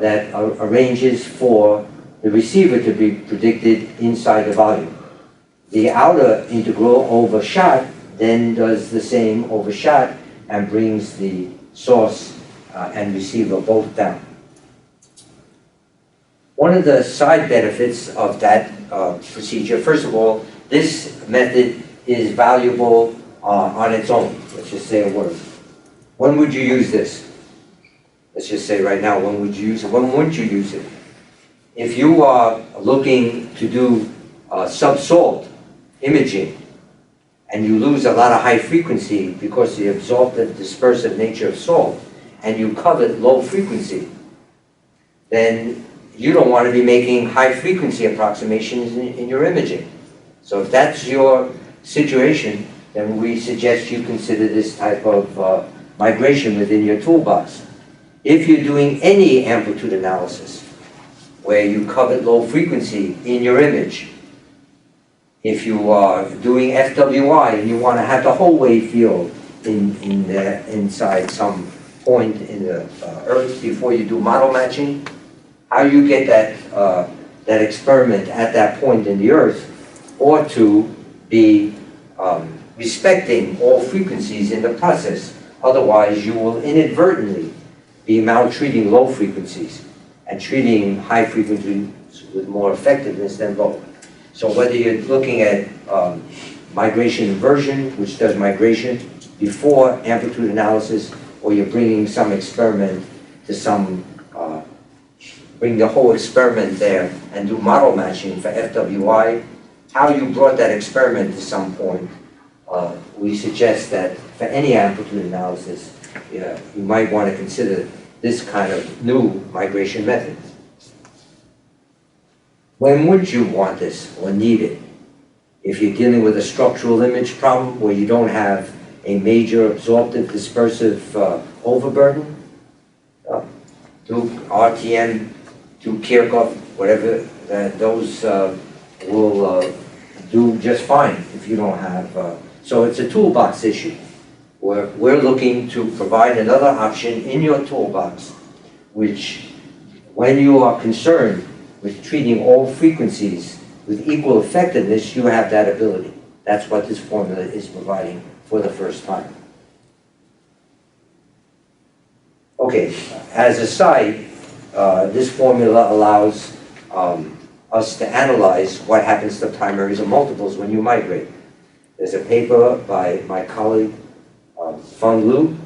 that arranges for the receiver to be predicted inside the volume. The outer integral over shot then does the same over shot and brings the source and receiver both down. One of the side benefits of that procedure, first of all, this method is valuable on its own. Let's just say a word. When would you use this? Let's just say right now, when would you use it? When wouldn't you use it? If you are looking to do subsalt imaging and you lose a lot of high frequency because of the absorptive dispersive nature of salt, and you covet low frequency, then you don't want to be making high frequency approximations in your imaging. So if that's your situation, then we suggest you consider this type of migration within your toolbox. If you're doing any amplitude analysis where you covet low frequency in your image, if you are doing FWI and you want to have the whole wave field inside some point in the Earth before you do model matching, how you get that experiment at that point in the Earth ought to be respecting all frequencies in the process. Otherwise, you will inadvertently be maltreating low frequencies and treating high frequencies with more effectiveness than low. So whether you're looking at migration inversion, which does migration before amplitude analysis, or you're bringing some experiment to bring the whole experiment there and do model matching for FWI, how you brought that experiment to some point, we suggest that for any amplitude analysis, you might want to consider this kind of new migration method. When would you want this or need it? If you're dealing with a structural image problem where you don't have a major absorptive dispersive overburden, do RTM, do Kirchhoff, whatever, those will do just fine if you don't have. So it's a toolbox issue where we're looking to provide another option in your toolbox, which when you are concerned with treating all frequencies with equal effectiveness, you have that ability. That's what this formula is providing for the first time. Okay, as a side, this formula allows us to analyze what happens to primaries and multiples when you migrate. There's a paper by my colleague, Feng Liu,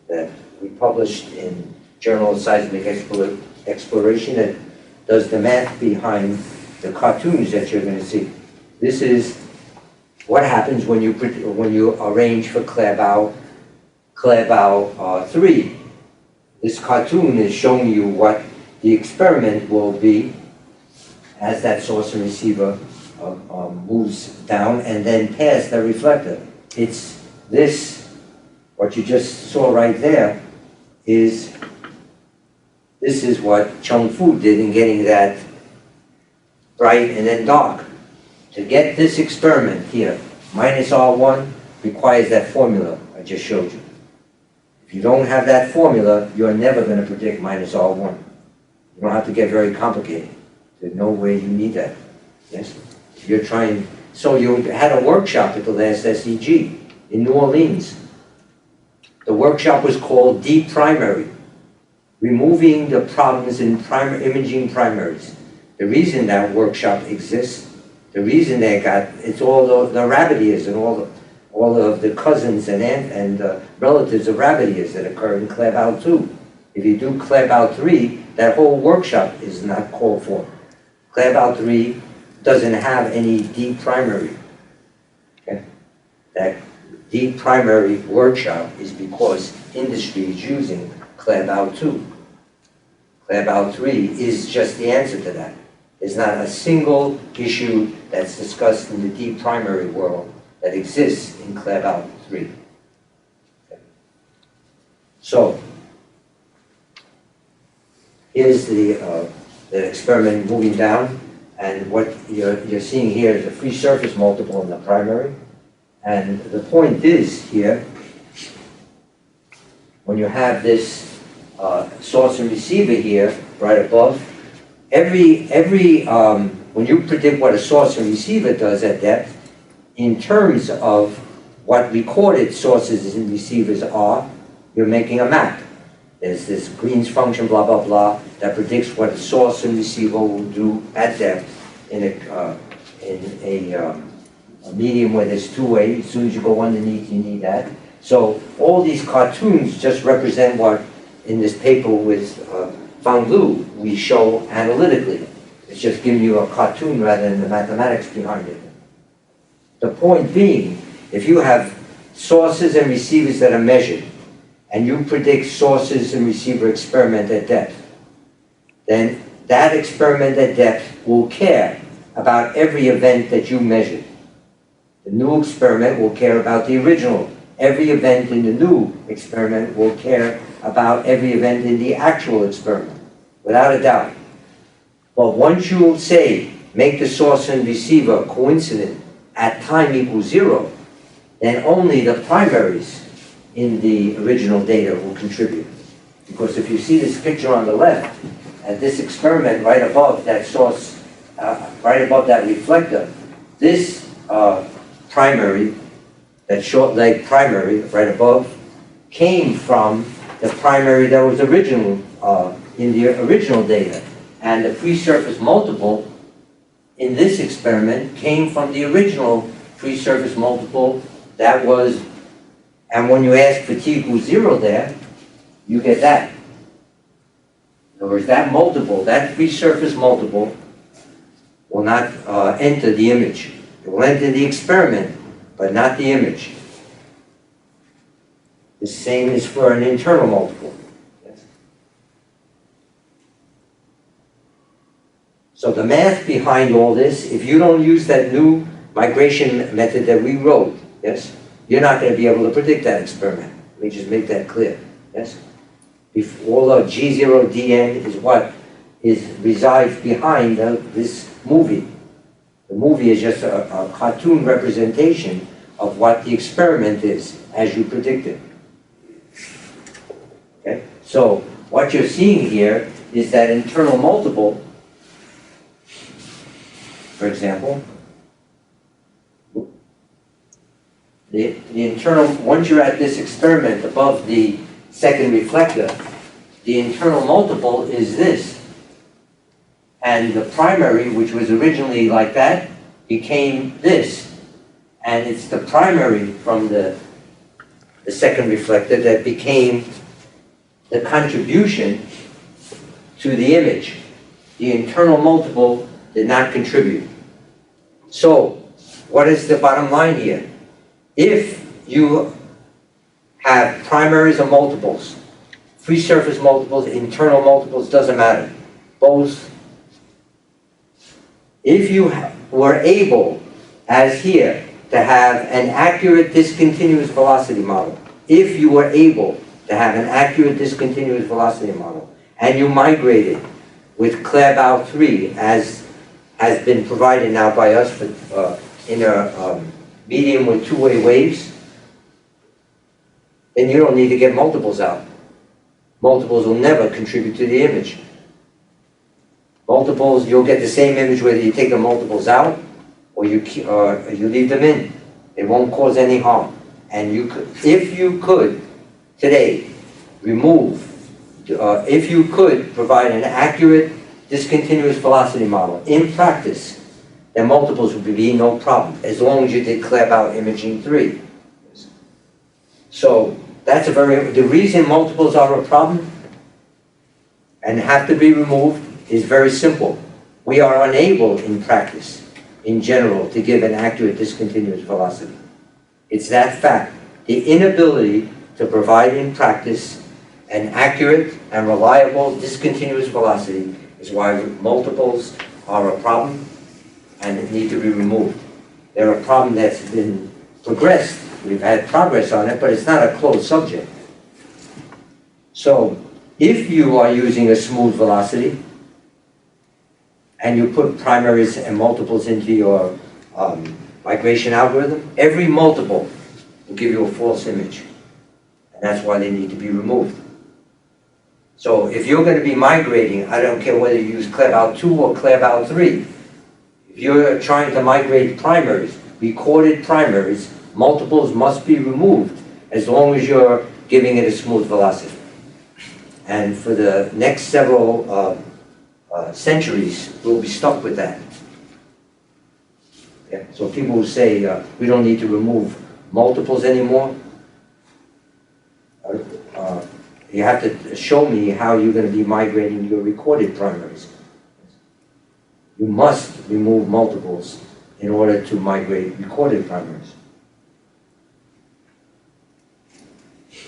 that we published in Journal of Seismic Exploration that does the math behind the cartoons that you're going to see. This is what happens when you arrange for Claerbout III. This cartoon is showing you what the experiment will be as that source and receiver moves down and then past the reflector. It's this, what you just saw right there, is This is what Chung Fu did in getting that bright and then dark. To get this experiment here, minus R1 requires that formula I just showed you. If you don't have that formula, you're never going to predict minus R1. You don't have to get very complicated. There's no way you need that. Yes? If you're trying, so you had a workshop at the last SEG in New Orleans. The workshop was called Deep Primary, removing the problems in imaging primaries. The reason that workshop exists, the reason they got, it's all the rabbit ears and all of the cousins and relatives of rabbit ears that occur in Claerbout II. If you do Claerbout III, that whole workshop is not called for. Claerbout III doesn't have any deep primary. Okay? That deep primary workshop is because industry is using Claerbout II. Claerbout III is just the answer to that. There's not a single issue that's discussed in the deep primary world that exists in Claerbout III. Okay. So, here's the experiment moving down, and what you're seeing here is a free surface multiple in the primary. And the point is here, when you have this source and receiver here, right above, when you predict what a source and receiver does at depth, in terms of what recorded sources and receivers are, you're making a map. There's this Green's function, blah, blah, blah, that predicts what a source and receiver will do at depth in a medium where there's two-way. As soon as you go underneath, you need that. So all these cartoons just represent what, in this paper with Fang Lu, we show analytically. It's just giving you a cartoon rather than the mathematics behind it. The point being, if you have sources and receivers that are measured, and you predict sources and receiver experiment at depth, then that experiment at depth will care about every event that you measured. The new experiment will care about the original. Every event in the new experiment will care about every event in the actual experiment, without a doubt. But once you say, make the source and receiver coincident at time equals 0, then only the primaries in the original data will contribute. Because if you see this picture on the left, and this experiment right above that source, right above that reflector, this primary, that short leg primary right above, came from the primary that was original in the original data. And the free surface multiple in this experiment came from the original free surface multiple that was, and when you ask for t equals 0 there, you get that. In other words, that multiple, that free surface multiple, will not enter the image. It will enter the experiment, but not the image. The same is for an internal multiple. Yes. So the math behind all this, if you don't use that new migration method that we wrote, yes, you're not going to be able to predict that experiment. Let me just make that clear. Yes? All of G0 Dn is what resides behind this movie. The movie is just a cartoon representation of what the experiment is, as you predicted. Okay? So what you're seeing here is that internal multiple, for example, the internal, once you're at this experiment above the second reflector, the internal multiple is this. And the primary, which was originally like that, became this. And it's the primary from the second reflector that became the contribution to the image. The internal multiple did not contribute. So, what is the bottom line here? If you have primaries or multiples, free surface multiples, internal multiples, doesn't matter. Both. If you were able, as here, to have an accurate discontinuous velocity model, if you were able to have an accurate discontinuous velocity model, and you migrate it with Claerbout II, as has been provided now by us for, in a medium with two-way waves, then you don't need to get multiples out. Multiples will never contribute to the image. Multiples, you'll get the same image whether you take the multiples out or you leave them in. It won't cause any harm. And you could, if you could today remove, if you could provide an accurate discontinuous velocity model in practice, then multiples would be no problem, as long as you did Claerbout imaging 3. So that's the reason multiples are a problem and have to be removed is very simple. We are unable in practice, in general, to give an accurate discontinuous velocity. It's that fact. The inability to provide in practice an accurate and reliable discontinuous velocity is why multiples are a problem and need to be removed. They're a problem that's been progressed. We've had progress on it, but it's not a closed subject. So if you are using a smooth velocity and you put primaries and multiples into your migration algorithm, every multiple will give you a false image. And that's why they need to be removed. So if you're going to be migrating, I don't care whether you use Claerbout II or Claerbout III, if you're trying to migrate primaries, recorded primaries, multiples must be removed as long as you're giving it a smooth velocity. And for the next several centuries, we'll be stuck with that. Yeah. So people who say we don't need to remove multiples anymore, you have to show me how you're going to be migrating your recorded primaries. You must remove multiples in order to migrate recorded primaries.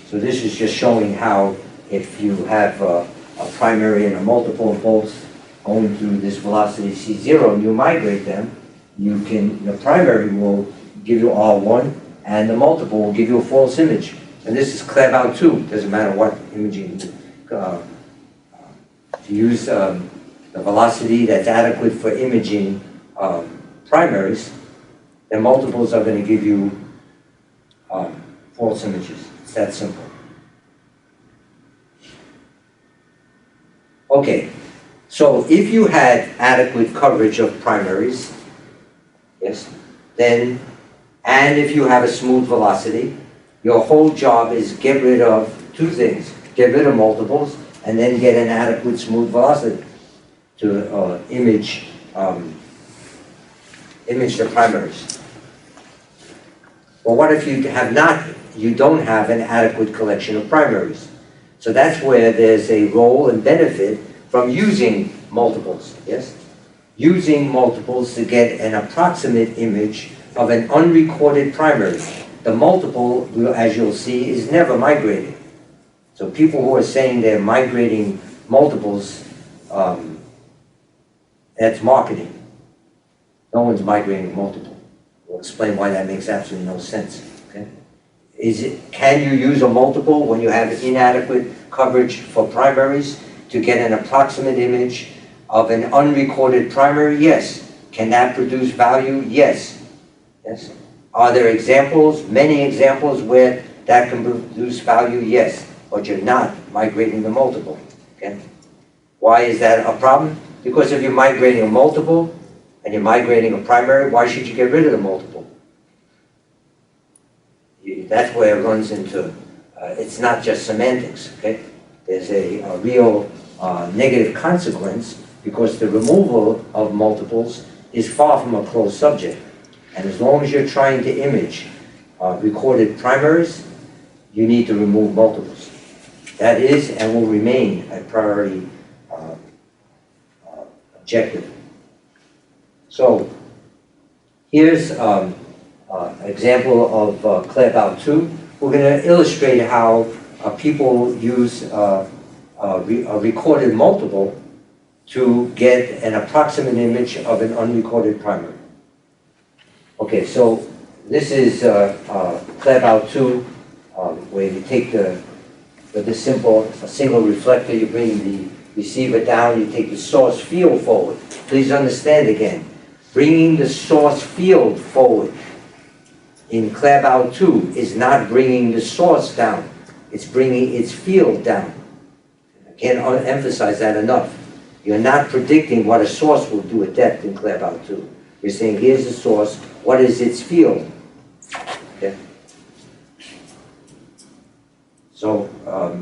So this is just showing how if you have a primary and a multiple both going through this velocity C0 and you migrate them, the primary will give you R1 and the multiple will give you a false image. And this is Claerbout II. Doesn't matter what imaging you use the velocity that's adequate for imaging primaries, then multiples are going to give you false images. It's that simple. Okay, so if you had adequate coverage of primaries, yes, then, and if you have a smooth velocity, your whole job is get rid of two things. Get rid of multiples and then get an adequate smooth velocity to image the primaries. Well, what if you don't have an adequate collection of primaries? So that's where there's a role and benefit from using multiples, yes? Using multiples to get an approximate image of an unrecorded primary. The multiple, as you'll see, is never migrated. So people who are saying they're migrating multiples, that's marketing. No one's migrating multiple. We'll explain why that makes absolutely no sense. Okay? Can you use a multiple when you have inadequate coverage for primaries to get an approximate image of an unrecorded primary? Yes. Can that produce value? Yes. Yes. Are there examples, many examples, where that can produce value? Yes. But you're not migrating the multiple. Okay? Why is that a problem? Because if you're migrating a multiple and you're migrating a primary, why should you get rid of the multiple? That's where it runs into, it's not just semantics, okay? There's a real negative consequence because the removal of multiples is far from a closed subject. And as long as you're trying to image recorded primaries, you need to remove multiples. That is and will remain a priority objective. So here's an example of Claerbout II. We're going to illustrate how people use a recorded multiple to get an approximate image of an unrecorded primary. Okay, so this is Claerbout II, where you take a single reflector, you bring the receiver down, you take the source field forward. Please understand again, bringing the source field forward in Claerbout II is not bringing the source down, it's bringing its field down. I can't emphasize that enough. You're not predicting what a source will do at depth in Claerbout II. You're saying, here's the source, what is its field? Okay. So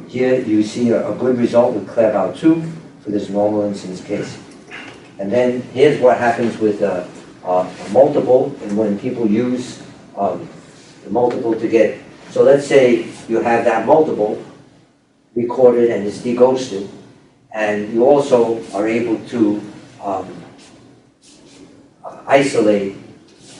here you see a good result with Claerbout II for this normal instance case. And then here's what happens with a multiple, and when people use the multiple to get, so let's say you have that multiple recorded and it's deghosted, and you also are able to isolate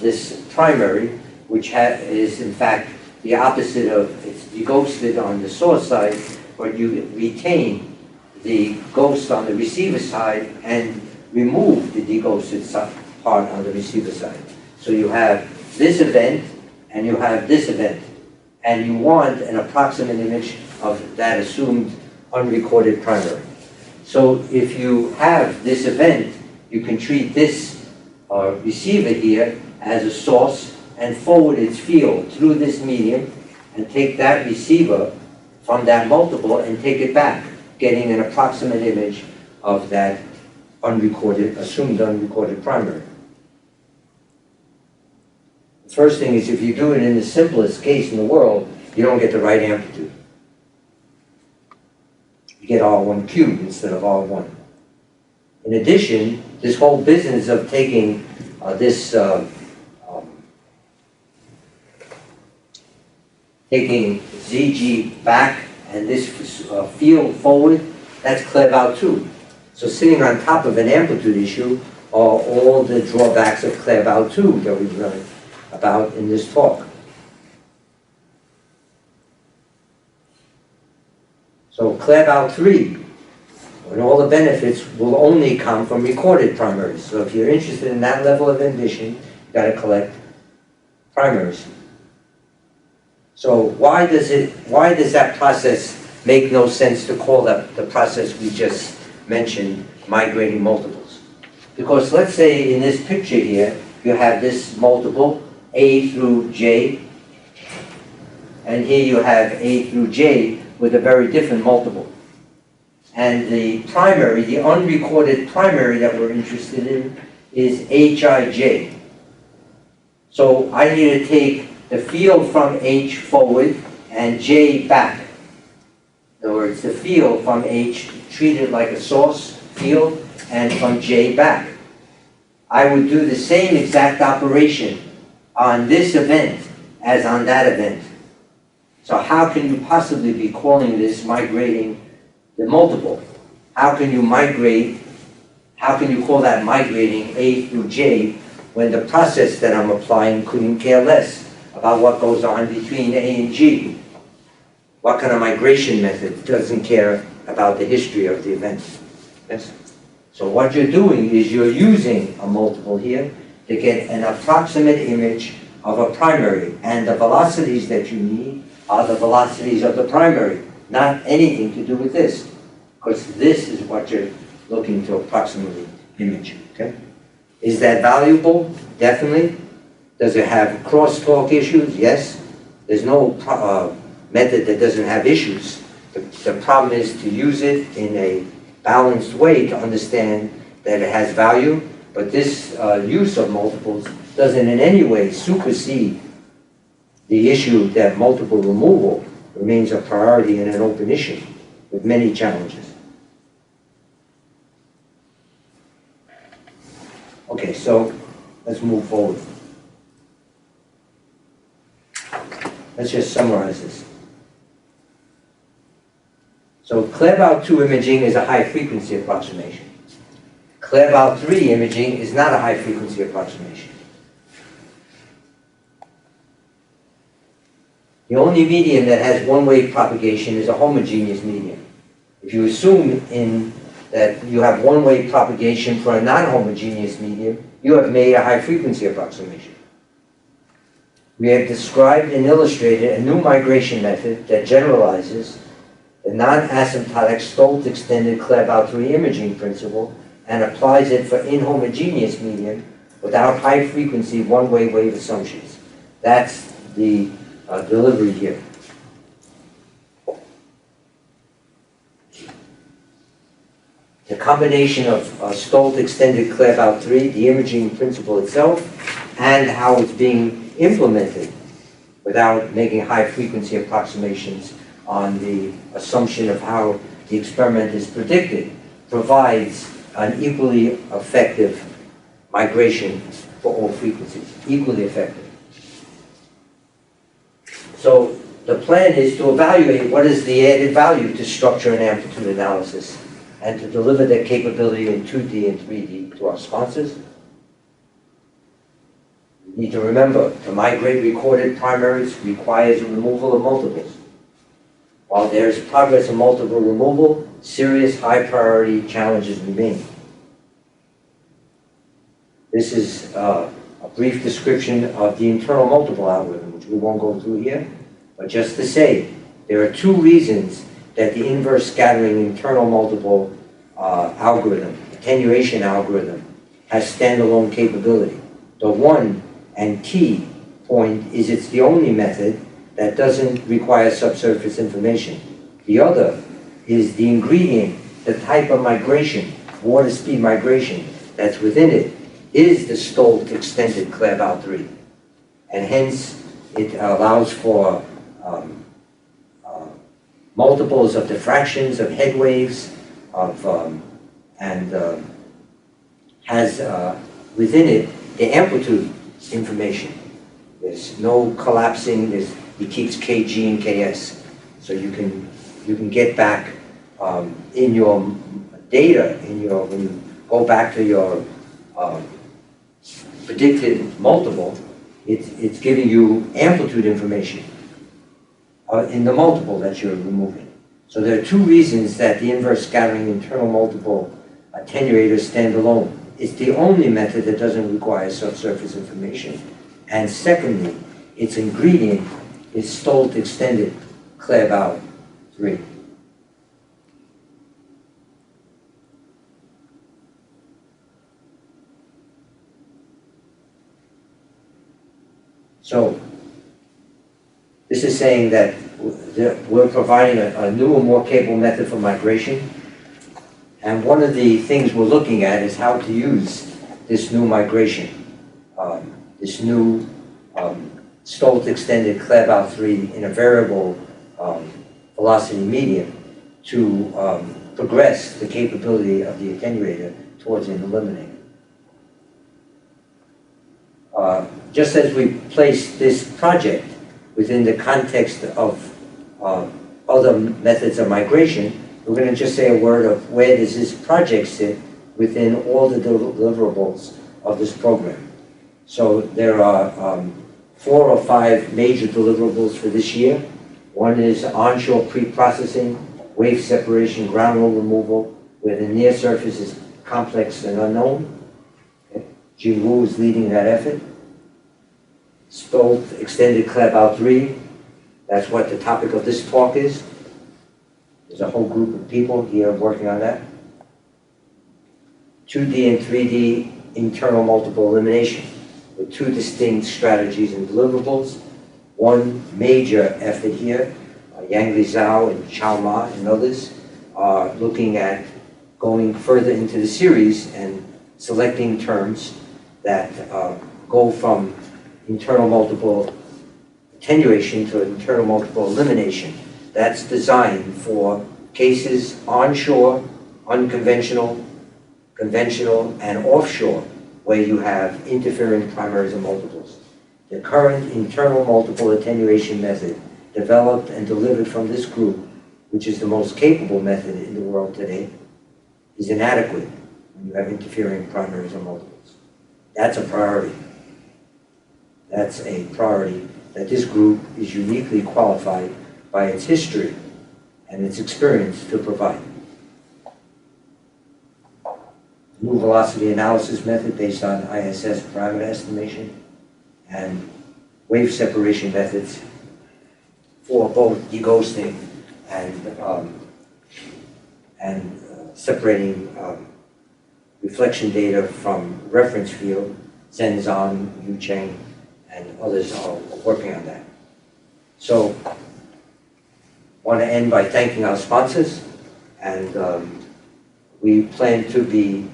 this primary, which is in fact the opposite of, it's deghosted on the source side, but you retain the ghost on the receiver side and remove the deghosted part on the receiver side. So you have this event and you have this event, and you want an approximate image of that assumed unrecorded primary. So if you have this event, you can treat this receiver here as a source and forward its field through this medium and take that receiver from that multiple and take it back, getting an approximate image of that unrecorded, assumed unrecorded primary. The first thing is, if you do it in the simplest case in the world, you don't get the right amplitude. You get R1 cubed instead of R1. In addition, this whole business of taking taking ZG back and this field forward, that's Claerbout II. So sitting on top of an amplitude issue are all the drawbacks of Claerbout II that we've learned about in this talk. So Claerbout III, and all the benefits will only come from recorded primaries. So if you're interested in that level of ambition, you've got to collect primaries. So why does that process make no sense to call that the process we just mentioned, migrating multiples? Because let's say in this picture here, you have this multiple, A through J, and here you have A through J with a very different multiple. And the primary, the unrecorded primary that we're interested in is Hij. So I need to take the field from H forward and J back. In other words, the field from H treated like a source field and from J back. I would do the same exact operation on this event as on that event. So how can you possibly be calling this migrating the multiple? How can you call that migrating A through J when the process that I'm applying couldn't care less about what goes on between A and G? What kind of migration method doesn't care about the history of the event? Yes? So what you're doing is you're using a multiple here to get an approximate image of a primary, and the velocities that you need are the velocities of the primary, not anything to do with this, because this is what you're looking to approximately image. Okay? Is that valuable? Definitely. Does it have crosstalk issues? Yes. There's no method that doesn't have issues. The problem is to use it in a balanced way to understand that it has value, but this use of multiples doesn't in any way supersede the issue that multiple removal remains a priority and an open issue with many challenges. Okay, so let's move forward. Let's just summarize this. So Claerbout II imaging is a high-frequency approximation. Claerbout III imaging is not a high-frequency approximation. The only medium that has one-wave propagation is a homogeneous medium. If you assume that you have one-wave propagation for a non-homogeneous medium, you have made a high-frequency approximation. We have described and illustrated a new migration method that generalizes the non-asymptotic STOLT extended Claerbout III imaging principle and applies it for inhomogeneous medium without high-frequency one-way wave assumptions. That's the delivery here. The combination of STOLT extended Claerbout III, the imaging principle itself, and how it's being implemented without making high-frequency approximations on the assumption of how the experiment is predicted, provides an equally effective migration for all frequencies, equally effective. So the plan is to evaluate what is the added value to structure and amplitude analysis and to deliver that capability in 2D and 3D to our sponsors. We need to remember, to migrate recorded primaries requires removal of multiples. While there is progress in multiple removal, serious high-priority challenges remain. This is a brief description of the internal multiple algorithm, which we won't go through here, but just to say, there are two reasons that the inverse scattering internal multiple algorithm, attenuation algorithm, has standalone capability. The one and key point is it's the only method that doesn't require subsurface information. The other is the ingredient, the type of migration, water speed migration that's within it, is the STOLT extended Claerbout III. And hence, it allows for multiples of diffractions, of head waves, has within it the amplitude information. There's no collapsing. It keeps kg and ks, so you can get back in your data when you go back to your predicted multiple. It's giving you amplitude information in the multiple that you're removing. So there are two reasons that the inverse scattering internal multiple attenuator is standalone. It's the only method that doesn't require subsurface information. And secondly, its ingredient is STOLT extended Claerbout III. So this is saying that we're providing a newer, more capable method for migration. And one of the things we're looking at is how to use this new migration, this new STOLT extended Claerbout III in a variable velocity medium to progress the capability of the attenuator towards an eliminator. Just as we place this project within the context of other methods of migration, we're going to just say a word of where does this project sit within all the deliverables of this program. So there are 4 or 5 major deliverables for this year. One is onshore pre-processing, wave separation, ground roll removal, where the near surface is complex and unknown. Okay. Jin Wu is leading that effort. STOLT extended Claerbout III. That's what the topic of this talk is. There's a whole group of people here working on that. 2D and 3D internal multiple elimination with 2 distinct strategies and deliverables. One major effort here, Yang Li Zhao and Chao Ma and others are looking at going further into the series and selecting terms that go from internal multiple attenuation to internal multiple elimination. That's designed for cases onshore, unconventional, conventional, and offshore, where you have interfering primaries and multiples. The current internal multiple attenuation method, developed and delivered from this group, which is the most capable method in the world today, is inadequate when you have interfering primaries or multiples. That's a priority. That's a priority that this group is uniquely qualified by its history and its experience to provide. New velocity analysis method based on ISS parameter estimation and wave separation methods for both deghosting and and separating reflection data from reference field. Zenzan, Yu Cheng, and others are working on that. So, I want to end by thanking our sponsors, and we plan to be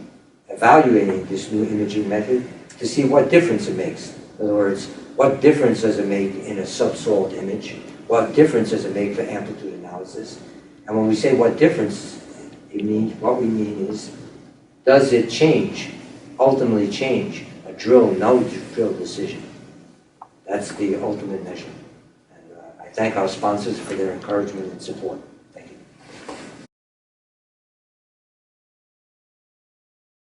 evaluating this new imaging method to see what difference it makes. In other words, what difference does it make in a subsalt image? What difference does it make for amplitude analysis? And when we say what difference, what we mean is, does it change, ultimately change, a drill, no drill decision? That's the ultimate measure. And I thank our sponsors for their encouragement and support.